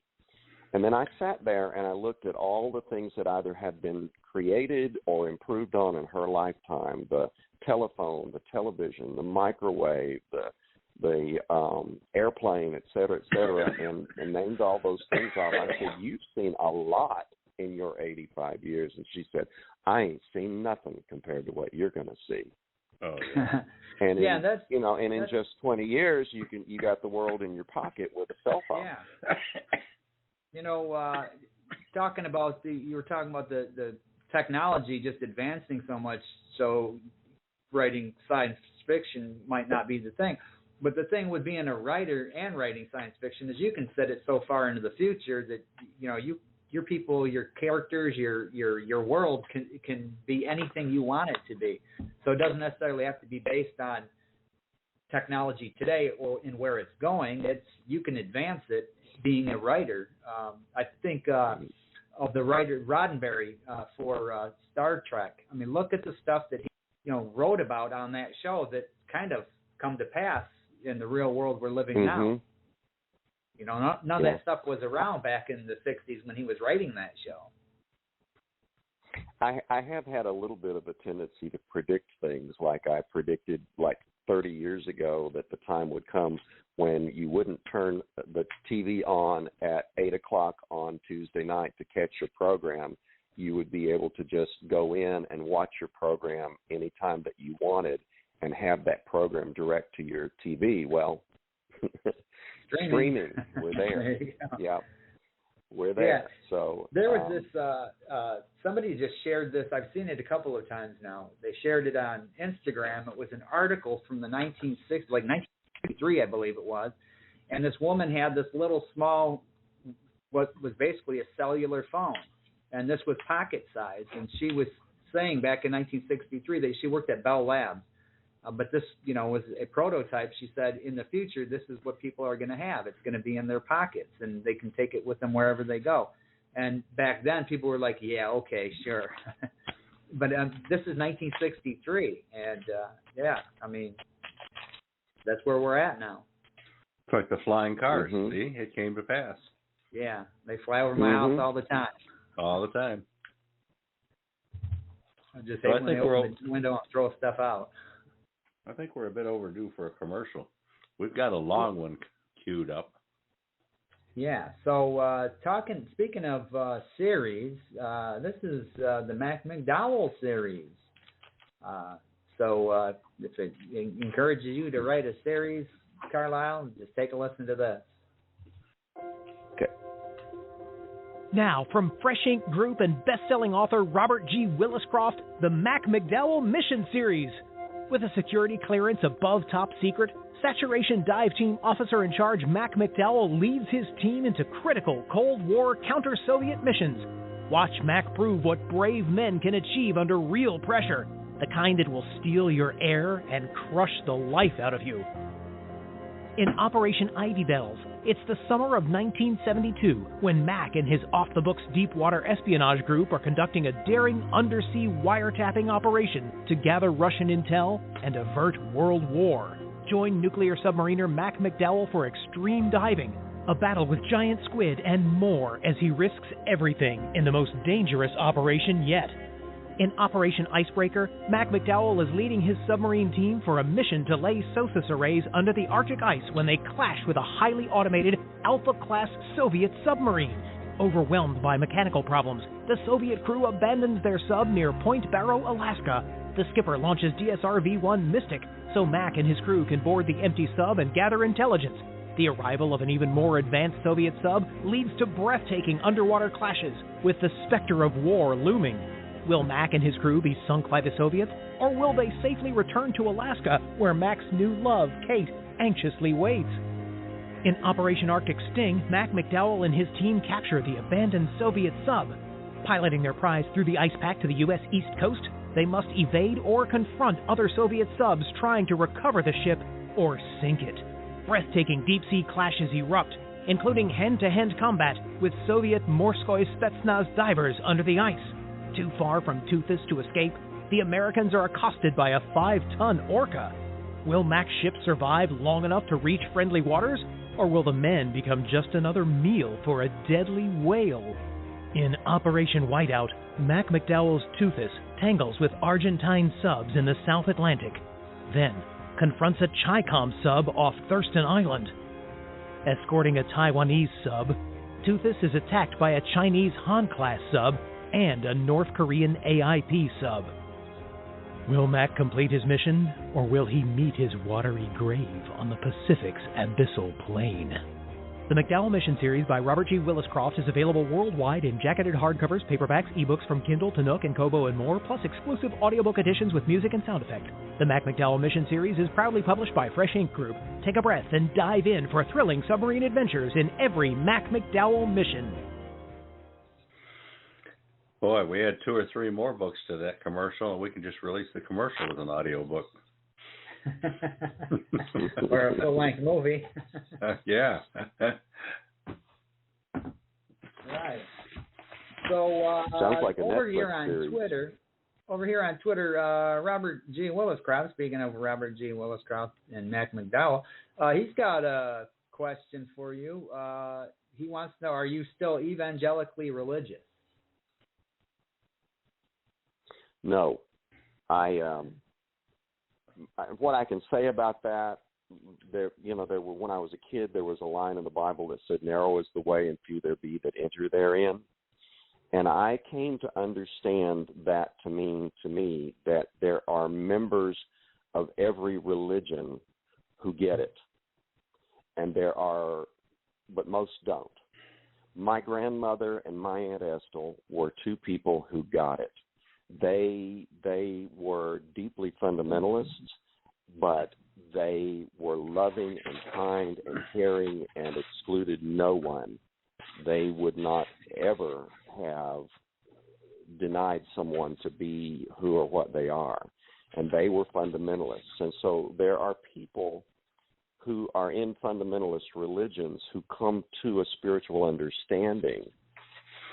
And then I sat there and I looked at all the things that either had been created or improved on in her lifetime, the telephone, the television, the microwave, the airplane, et cetera, and named all those things off. I said, "You've seen a lot in your 85 years." And she said, "I ain't seen nothing compared to what you're going to see." Oh, yeah. And in just 20 years, you got the world in your pocket with a cell phone. Yeah. You know, you were talking about the technology just advancing so much, so writing science fiction might not be the thing. But the thing with being a writer and writing science fiction is you can set it so far into the future that, you know, your people, your characters, your world can be anything you want it to be. So it doesn't necessarily have to be based on technology today or in where it's going. You can advance it being a writer. I think of the writer Roddenberry for Star Trek. I mean, look at the stuff that he wrote about on that show that kind of come to pass in the real world we're living now. You know, none of that stuff was around back in the 60s when he was writing that show. I have had a little bit of a tendency to predict things, like I predicted like 30 years ago that the time would come when you wouldn't turn the TV on at 8 o'clock on Tuesday night to catch your program. You would be able to just go in and watch your program anytime that you wanted and have that program direct to your TV. Well, streaming, we're there. There you go. Yeah, we're there. Yeah. So there was this, somebody just shared this. I've seen it a couple of times now. They shared it on Instagram. It was an article from the 1960s, like 1963, I believe it was. And this woman had this little small, what was basically a cellular phone. And this was pocket size. And she was saying back in 1963 that she worked at Bell Labs. But this, was a prototype. She said, in the future, this is what people are going to have. It's going to be in their pockets, and they can take it with them wherever they go. And back then, people were like, yeah, okay, sure. But this is 1963, and, I mean, that's where we're at now. It's like the flying cars, see? It came to pass. Yeah, they fly over my house all the time. All the time. I just hate when they open the window and throw stuff out. I think we're a bit overdue for a commercial. We've got a long one queued up. Yeah. So speaking of series, this is the Mac McDowell series. So if it encourages you to write a series, Karlyle, just take a listen to this. Okay. Now, from Fresh Ink Group and best-selling author Robert G. Williscroft, the Mac McDowell Mission Series. With a security clearance above top secret, Saturation Dive Team Officer in Charge Mac McDowell leads his team into critical Cold War counter-Soviet missions. Watch Mac prove what brave men can achieve under real pressure, the kind that will steal your air and crush the life out of you. In Operation Ivy Bells, it's the summer of 1972 when Mac and his off-the-books deep-water espionage group are conducting a daring undersea wiretapping operation to gather Russian intel and avert World War. Join nuclear submariner Mac McDowell for extreme diving, a battle with giant squid, and more as he risks everything in the most dangerous operation yet. In Operation Icebreaker, Mac McDowell is leading his submarine team for a mission to lay SOSUS arrays under the Arctic ice when they clash with a highly automated Alpha-class Soviet submarine. Overwhelmed by mechanical problems, the Soviet crew abandons their sub near Point Barrow, Alaska. The skipper launches DSR V-1 Mystic so Mac and his crew can board the empty sub and gather intelligence. The arrival of an even more advanced Soviet sub leads to breathtaking underwater clashes, with the specter of war looming. Will Mac and his crew be sunk by the Soviets, or will they safely return to Alaska, where Mac's new love, Kate, anxiously waits? In Operation Arctic Sting, Mac McDowell and his team capture the abandoned Soviet sub. Piloting their prize through the ice pack to the U.S. East Coast, they must evade or confront other Soviet subs trying to recover the ship or sink it. Breathtaking deep-sea clashes erupt, including hand-to-hand combat with Soviet Morskoy Spetsnaz divers under the ice. Too far from Toothus to escape, the Americans are accosted by a 5-ton orca. Will Mac's ship survive long enough to reach friendly waters, or will the men become just another meal for a deadly whale? In Operation Whiteout, Mac McDowell's Toothus tangles with Argentine subs in the South Atlantic, then confronts a Chi-Com sub off Thurston Island. Escorting a Taiwanese sub, Toothus is attacked by a Chinese Han-class sub and a North Korean AIP sub. Will Mac complete his mission, or will he meet his watery grave on the Pacific's abyssal plain? The McDowell Mission series by Robert G. Willis-Croft is available worldwide in jacketed hardcovers, paperbacks, ebooks from Kindle to Nook and Kobo and more, plus exclusive audiobook editions with music and sound effect. The Mac McDowell Mission series is proudly published by Fresh Ink Group. Take a breath and dive in for thrilling submarine adventures in every Mac McDowell mission. Boy, we had 2 or 3 more books to that commercial, and we can just release the commercial as an audiobook. Or a full-length movie. Yeah. Right. So sounds like a over Netflix here on series. Twitter, Robert G. Willis-Croft, speaking of Robert G. Willis-Croft and Mac McDowell, he's got a question for you. He wants to know, are you still evangelically religious? No. What I can say about that, there were, when I was a kid, there was a line in the Bible that said, "Narrow is the way, and few there be that enter therein." And I came to understand that to mean to me that there are members of every religion who get it, and but most don't. My grandmother and my Aunt Estelle were 2 people who got it. They were deeply fundamentalists, but they were loving and kind and caring and excluded no one. They would not ever have denied someone to be who or what they are, and they were fundamentalists. And so there are people who are in fundamentalist religions who come to a spiritual understanding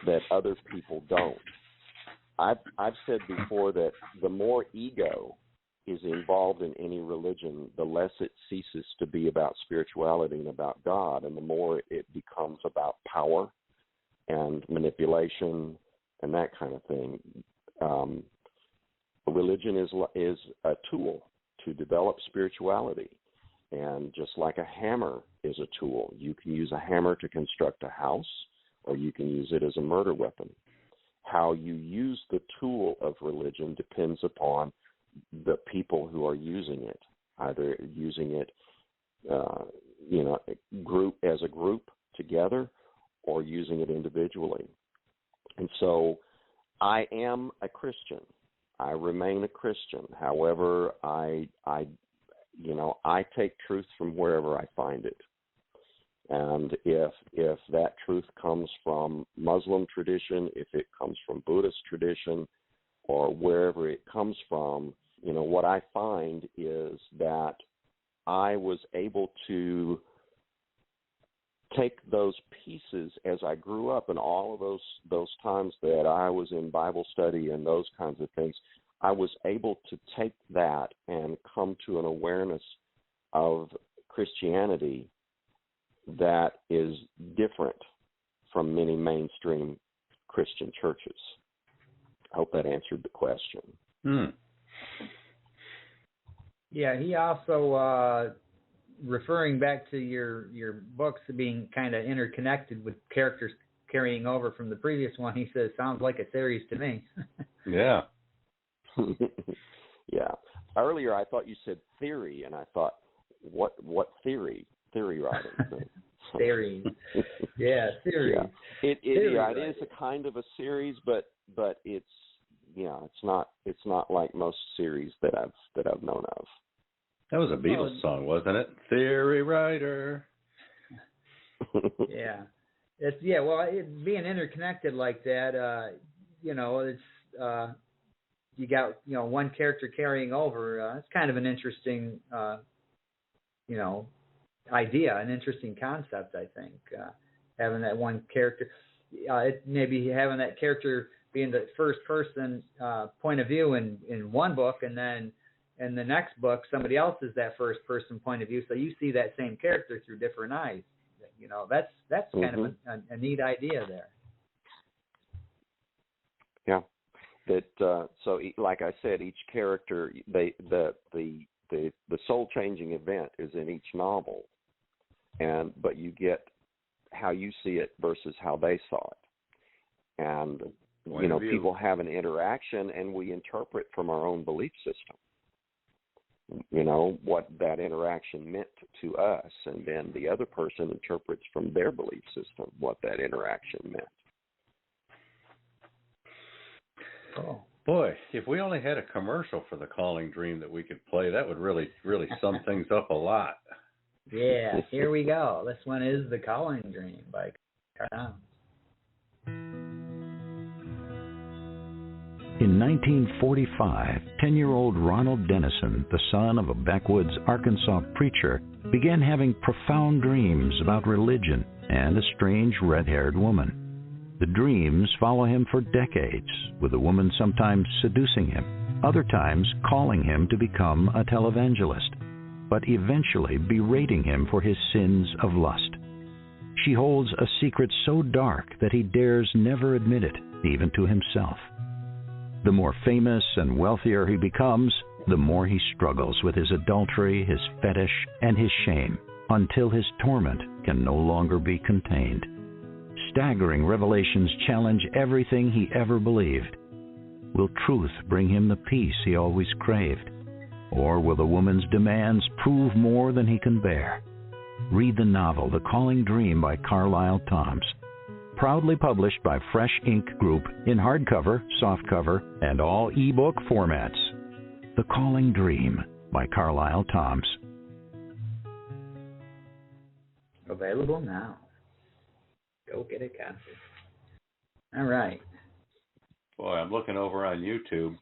that other people don't. I've said before that the more ego is involved in any religion, the less it ceases to be about spirituality and about God, and the more it becomes about power and manipulation and that kind of thing. Religion is a tool to develop spirituality, and just like a hammer is a tool, you can use a hammer to construct a house, or you can use it as a murder weapon. How you use the tool of religion depends upon the people who are using it, either using it, as a group together, or using it individually. And so, I am a Christian. I remain a Christian. However, I take truth from wherever I find it. And if that truth comes from Muslim tradition, if it comes from Buddhist tradition, or wherever it comes from, what I find is that I was able to take those pieces as I grew up, and all of those times that I was in Bible study and those kinds of things, I was able to take that and come to an awareness of Christianity that is different from many mainstream Christian churches. I hope that answered the question. Yeah, he also, referring back to your books being kind of interconnected with characters carrying over from the previous one, he says, sounds like a series to me. Yeah. Yeah. Earlier I thought you said theory, and I thought, what theory? Theory writing. Series. Yeah, series. Yeah. It Right. is a kind of a series, but it's it's not like most series that I've known of. That was a Beatles song, wasn't it? Theory writer. Yeah. It's being interconnected like that, it's you got, one character carrying over. It's kind of an interesting idea, an interesting concept, I think, having that one character, maybe having that character being the first person point of view in one book, and then in the next book, somebody else is that first person point of view, so you see that same character through different eyes. That's kind of a neat idea there. Yeah. That so, like I said, each character, the soul changing event is in each novel, but you get how you see it versus how they saw it, and people have an interaction, and we interpret from our own belief system. What that interaction meant to us, and then the other person interprets from their belief system what that interaction meant. Oh boy, if we only had a commercial for the Calling Dream that we could play, that would really sum things up a lot. Yeah, here we go. This one is The Calling Dream by Karlyle. In 1945, 10-year-old Ronald Dennison, the son of a backwoods Arkansas preacher, began having profound dreams about religion and a strange red-haired woman. The dreams follow him for decades, with the woman sometimes seducing him, other times calling him to become a televangelist, but eventually berating him for his sins of lust. She holds a secret so dark that he dares never admit it, even to himself. The more famous and wealthier he becomes, the more he struggles with his adultery, his fetish, and his shame, until his torment can no longer be contained. Staggering revelations challenge everything he ever believed. Will truth bring him the peace he always craved? Or will the woman's demands prove more than he can bear? Read the novel The Calling Dream by Karlyle Tomms. Proudly published by Fresh Ink Group in hardcover, softcover, and all e-book formats. The Calling Dream by Karlyle Tomms. Available now. Go get a copy. All right. Boy, I'm looking over on YouTube.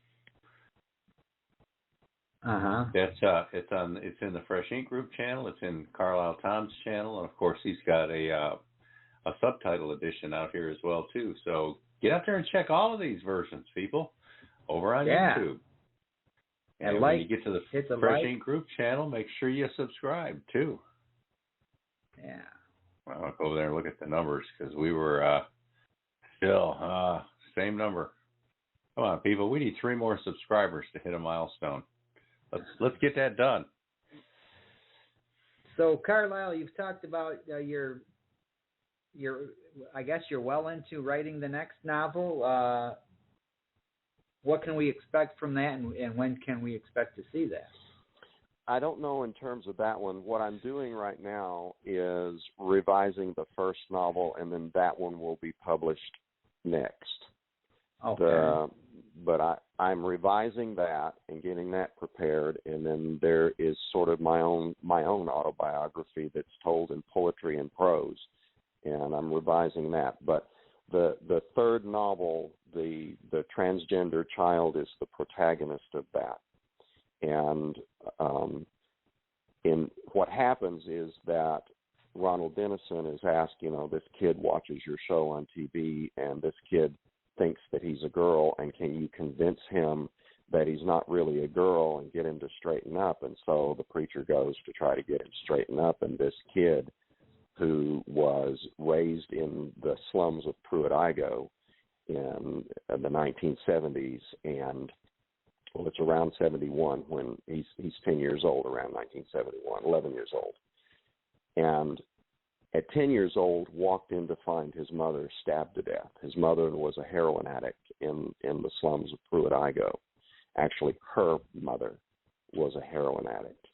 It's in the Fresh Ink Group channel. It's in Karlyle Tomms' channel, and of course he's got a subtitle edition out here as well too. So get out there and check all of these versions, people, over on YouTube. And when you get to the Fresh Ink Group channel, make sure you subscribe too. Yeah. Well, I'll go over there and look at the numbers, because we were still same number. Come on, people. We need 3 more subscribers to hit a milestone. Let's get that done. So, Karlyle, you've talked about your I guess you're well into writing the next novel. What can we expect from that, and when can we expect to see that? I don't know in terms of that one. What I'm doing right now is revising the first novel, and then that one will be published next. Okay. But I'm revising that and getting that prepared, and then there is sort of my own autobiography that's told in poetry and prose, and I'm revising that. But the third novel, the transgender child, is the protagonist of that. And what happens is that Ronald Dennison is asked, this kid watches your show on TV, and this kid thinks that he's a girl, and can you convince him that he's not really a girl and get him to straighten up? And so the preacher goes to try to get him straightened up, and this kid, who was raised in the slums of Pruitt-Igoe in the 1970s, and it's around 71 when he's 10 years old, around 1971, 11 years old. And at 10 years old, walked in to find his mother stabbed to death. His mother was a heroin addict in the slums of Pruitt-Igoe. Actually, her mother was a heroin addict.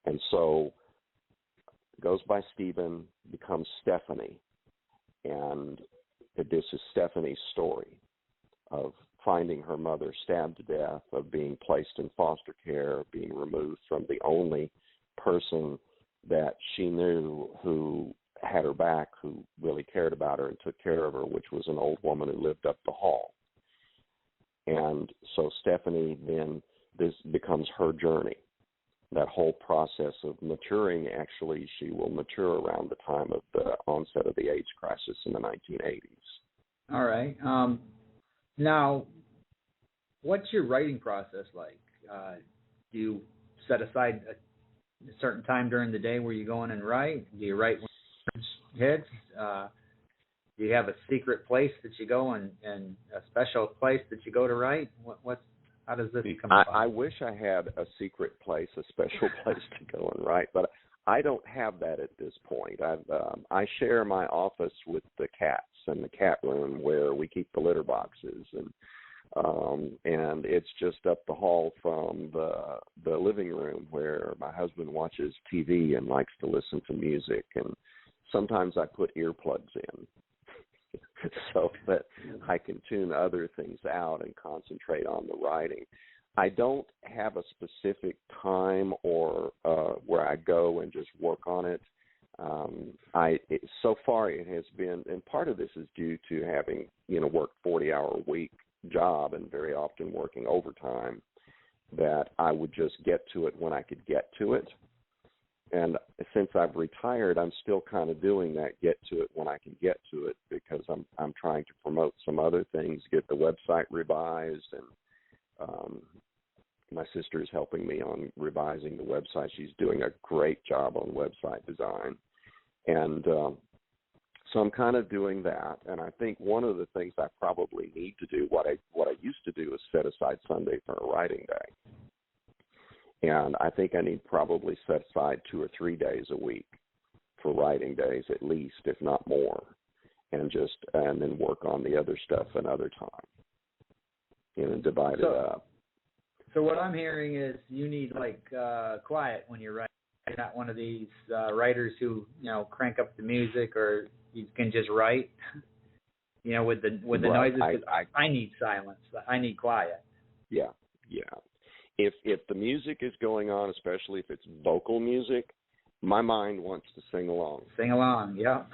And so goes by Stephen, becomes Stephanie. And this is Stephanie's story of finding her mother stabbed to death, of being placed in foster care, being removed from the only person that she knew who had her back, who really cared about her and took care of her, which was an old woman who lived up the hall. And so Stephanie then, this becomes her journey. That whole process of maturing, actually, she will mature around the time of the onset of the AIDS crisis in the 1980s. All right. Now, what's your writing process like? Do you set aside a certain time during the day where you go in and write? Do you write when it hits? Do you have a secret place that you go and a special place that you go to write? How does this come about? I wish I had a secret place, a special place to go and write, but I don't have that at this point. I share my office with the cats in the cat room where we keep the litter boxes, and it's just up the hall from the living room where my husband watches TV and likes to listen to music, and sometimes I put earplugs in so that I can tune other things out and concentrate on the writing. I don't have a specific time or where I go and just work on it. So far it has been, and part of this is due to having, worked 40-hour-a-week job and very often working overtime, that I would just get to it when I could get to it. And since I've retired, I'm still kind of doing that, get to it when I can get to it, because I'm trying to promote some other things, get the website revised, and my sister is helping me on revising the website. She's doing a great job on website design. And so I'm kind of doing that. And I think one of the things I probably need to do, what I used to do, is set aside Sunday for a writing day. And I think I need probably set aside 2 or 3 days a week for writing days, at least, if not more, and then work on the other stuff another time, and divide it up. So what I'm hearing is you need quiet when you're writing. You're not one of these writers who crank up the music, or you can just write. With the noises. I need silence. I need quiet. Yeah. If the music is going on, especially if it's vocal music, my mind wants to sing along. Sing along, yeah.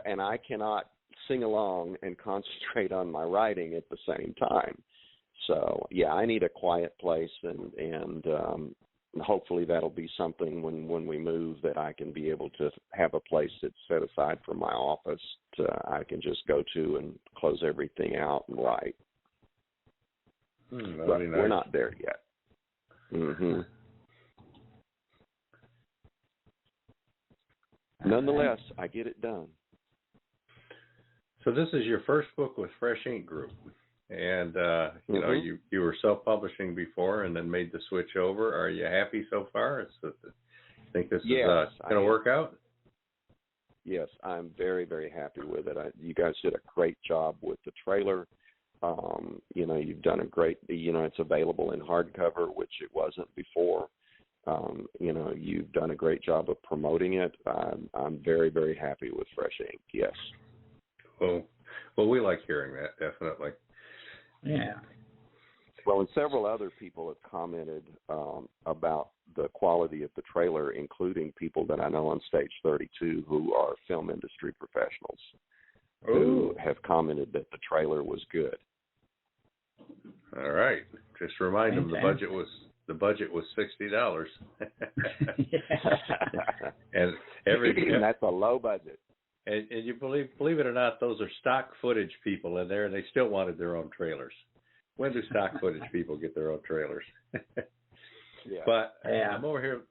and I cannot sing along and concentrate on my writing at the same time. So, I need a quiet place, and hopefully that'll be something when we move, that I can be able to have a place that's set aside for my office I can just go to and close everything out and write. But nice. We're not there yet. Mm-hmm. Nonetheless, I get it done. So this is your first book with Fresh Ink Group, and you were self-publishing before and then made the switch over. Are you happy so far? Think this is going to work out? Yes, I'm very, very happy with it. You guys did a great job with the trailer. You've done a great, it's available in hardcover, which it wasn't before. You've done a great job of promoting it. I'm very, very happy with Fresh Ink. Yes. Well, we like hearing that, definitely. Yeah. Well, and several other people have commented about the quality of the trailer, including people that I know on Stage 32 who are film industry professionals, who have commented that the trailer was good. All right. Just remind them the the budget was $60. and that's a low budget. And you believe it or not, those are stock footage people in there, and they still wanted their own trailers. When do stock footage people get their own trailers? Yeah. But I'm over here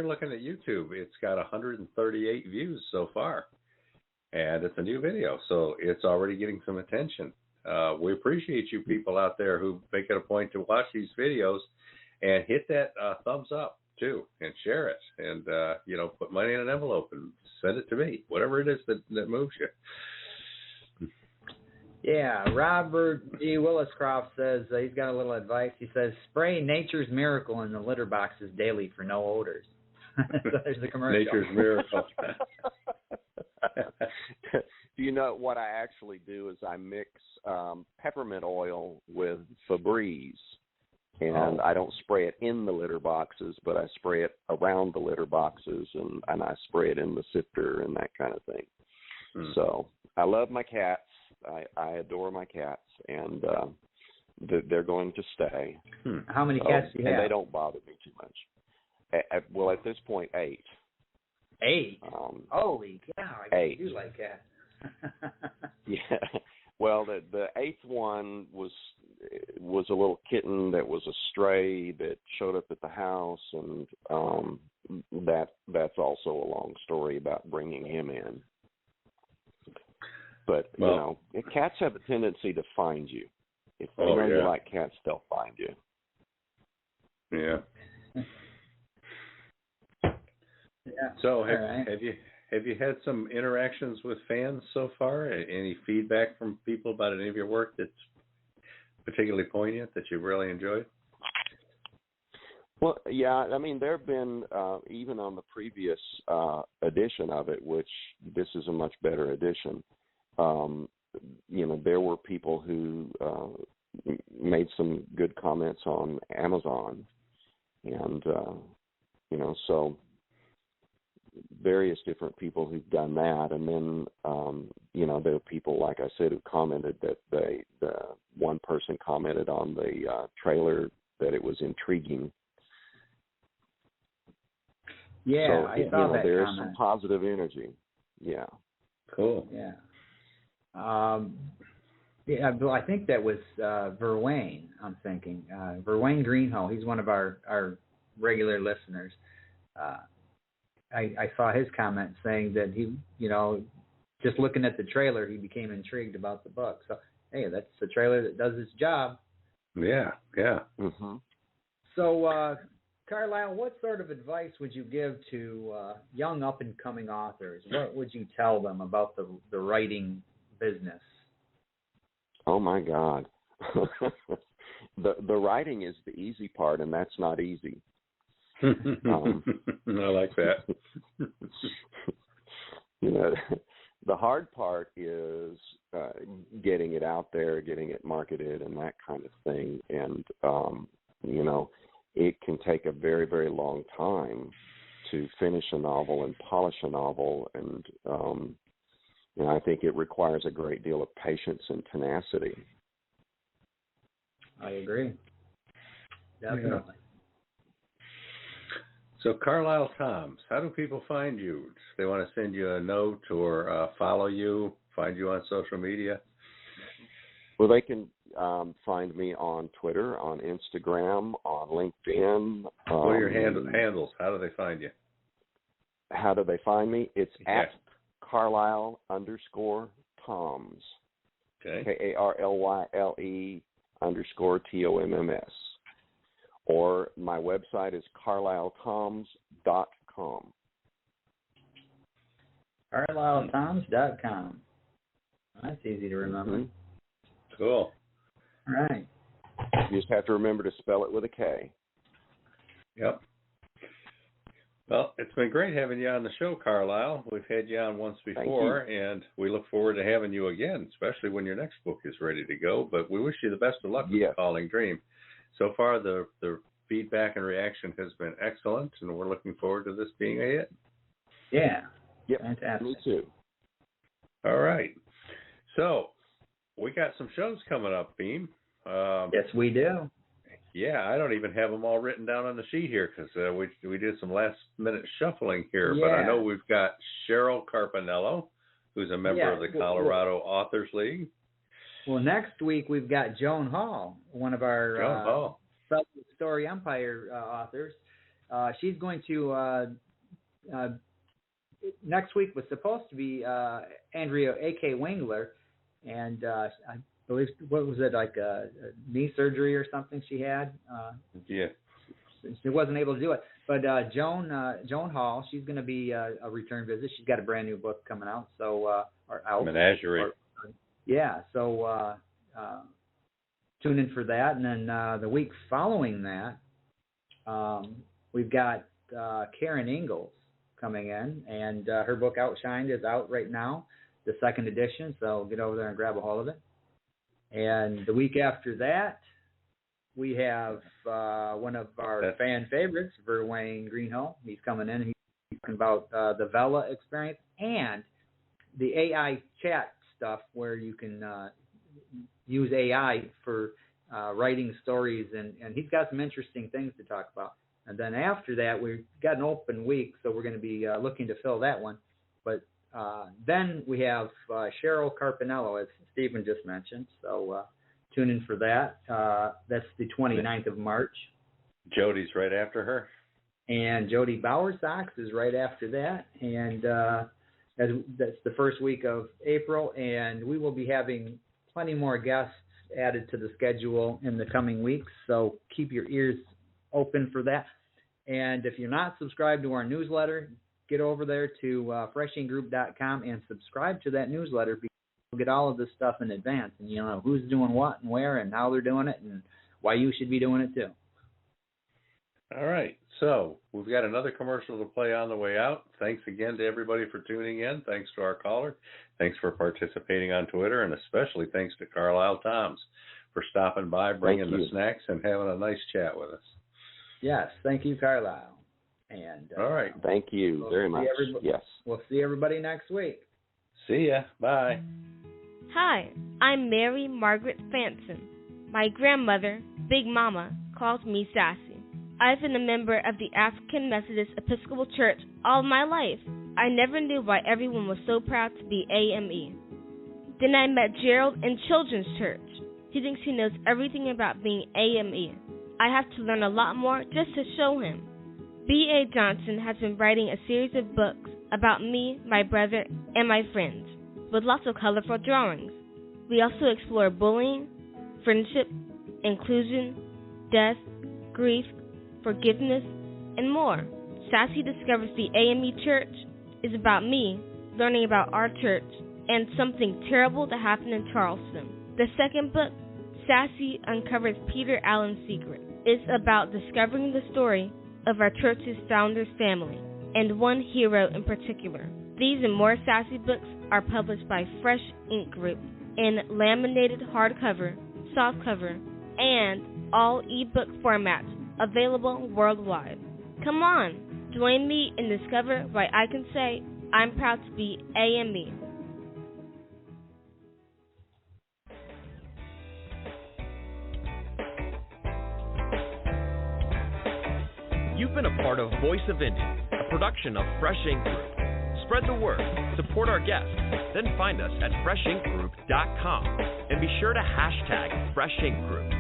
looking at YouTube. It's got 138 views so far, and it's a new video, so it's already getting some attention. We appreciate you people out there who make it a point to watch these videos and hit that thumbs up too, and share it, and put money in an envelope and send it to me, whatever it is that moves you. Yeah, Robert G. Williscroft says he's got a little advice. He says, spray Nature's Miracle in the litter boxes daily for no odors. So there's the commercial. Nature's Miracle. Do you know what I actually do is I mix peppermint oil with Febreze, and I don't spray it in the litter boxes, but I spray it around the litter boxes, and I spray it in the sifter and that kind of thing. So I love my cats. I adore my cats, and they're going to stay. How many cats do you have? And they don't bother me too much. At this point, 8. 8? Holy cow, I do like cats. Yeah. Well, the 8th one was a little kitten that was a stray that showed up at the house, and that's also a long story about bringing him in. But, cats have a tendency to find you. If they know you like cats, they'll find you. Yeah. So have you had some interactions with fans so far? Any feedback from people about any of your work that's particularly poignant that you've really enjoyed? Well, yeah, I mean, there have been, even on the previous edition of it, which this is a much better edition, there were people who made some good comments on Amazon, and so various different people who've done that, and then there are people, like I said, who commented that the one person commented on the trailer that it was intriguing. Yeah, so, I saw that there comment. is some positive energy. Yeah. Cool. Yeah. I think that was Verwain, I'm thinking. Verwain Greenhow, he's one of our regular listeners. I saw his comment saying that he, just looking at the trailer, he became intrigued about the book. So, hey, that's the trailer that does its job. Yeah. Mm-hmm. So, Karlyle, what sort of advice would you give to young up-and-coming authors? What would you tell them about the writing business? Oh, my God. The writing is the easy part, and that's not easy. I like that. The hard part is getting it out there, getting it marketed, and that kind of thing. And, it can take a very, very long time to finish a novel and polish a novel. And, I think it requires a great deal of patience and tenacity. I agree. Definitely. Yeah. So, Karlyle Tomms, how do people find you? If they want to send you a note or follow you, find you on social media? Well, they can find me on Twitter, on Instagram, on LinkedIn. What are your handles? How do they find you? How do they find me? It's at Karlyle_Tomms. Okay. Karlyle_TOMMS. Or my website is KarlyleTomms.com. KarlyleTomms.com. That's easy to remember. Mm-hmm. Cool. All right. You just have to remember to spell it with a K. Yep. Well, it's been great having you on the show, Karlyle. We've had you on once before, and we look forward to having you again, especially when your next book is ready to go. But we wish you the best of luck with The Calling Dream. So far, the feedback and reaction has been excellent, and we're looking forward to this being a hit. Yeah. Yep. Fantastic. Me too. All right. So we got some shows coming up, Beem. Yes, we do. Yeah, I don't even have them all written down on the sheet here because we did some last-minute shuffling here. Yeah. But I know we've got Cheryl Carpinello, who's a member of the Colorado Authors League. Well, next week we've got Joan Hall, one of our Story Empire authors. She's going to next week was supposed to be Andrea A.K. Wingler, and I believe, what was it, like a knee surgery or something she had? She wasn't able to do it. But Joan Hall, she's going to be a return visit. She's got a brand new book coming out, so out. Menagerie. So tune in for that. And then the week following that, we've got Karen Ingalls coming in, and her book Outshined is out right now, the second edition, so get over there and grab a hold of it. And the week after that, we have one of our fan favorites, Verwayne Greenholm. He's coming in, and he's talking about the Vela experience and the AI chat stuff where you can use AI for writing stories, and he's got some interesting things to talk about. And then after that, we've got an open week, so we're going to be looking to fill that one. But then we have Cheryl Carpinello, as Stephen just mentioned, so tune in for that. That's the 29th of March. Jody's right after her. And Jody Bowersox is right after that. And that's the first week of April, and we will be having plenty more guests added to the schedule in the coming weeks, so keep your ears open for that. And if you're not subscribed to our newsletter, get over there to freshinkgroup.com and subscribe to that newsletter, because you'll get all of this stuff in advance, and you know who's doing what and where and how they're doing it and why you should be doing it too. All right, so we've got another commercial to play on the way out. Thanks again to everybody for tuning in. Thanks to our caller. Thanks for participating on Twitter, and especially thanks to Karlyle Tomms for stopping by, bringing the snacks, and having a nice chat with us. Yes, thank you, Karlyle. And all right, thank you very much. Yes, we'll see everybody next week. See ya. Bye. Hi, I'm Mary Margaret Fanson. My grandmother, Big Mama, calls me Sassy. I've been a member of the African Methodist Episcopal Church all my life. I never knew why everyone was so proud to be AME. Then I met Gerald in Children's Church. He thinks he knows everything about being AME. I have to learn a lot more just to show him. B.A. Johnson has been writing a series of books about me, my brother, and my friends, with lots of colorful drawings. We also explore bullying, friendship, inclusion, death, grief, forgiveness, and more. Sassy discovers the AME Church is about me learning about our church and something terrible that happened in Charleston. The second book, Sassy uncovers Peter Allen's secret, is about discovering the story of our church's founder's family, and one hero in particular. These and more Sassy books are published by Fresh Ink Group in laminated hardcover, softcover, and all ebook formats available worldwide. Come on, join me and discover why I can say I'm proud to be AME. You've been a part of Voice of Indy, a production of Fresh Ink Group. Spread the word, support our guests, then find us at freshinkgroup.com and be sure to hashtag Fresh Ink Group.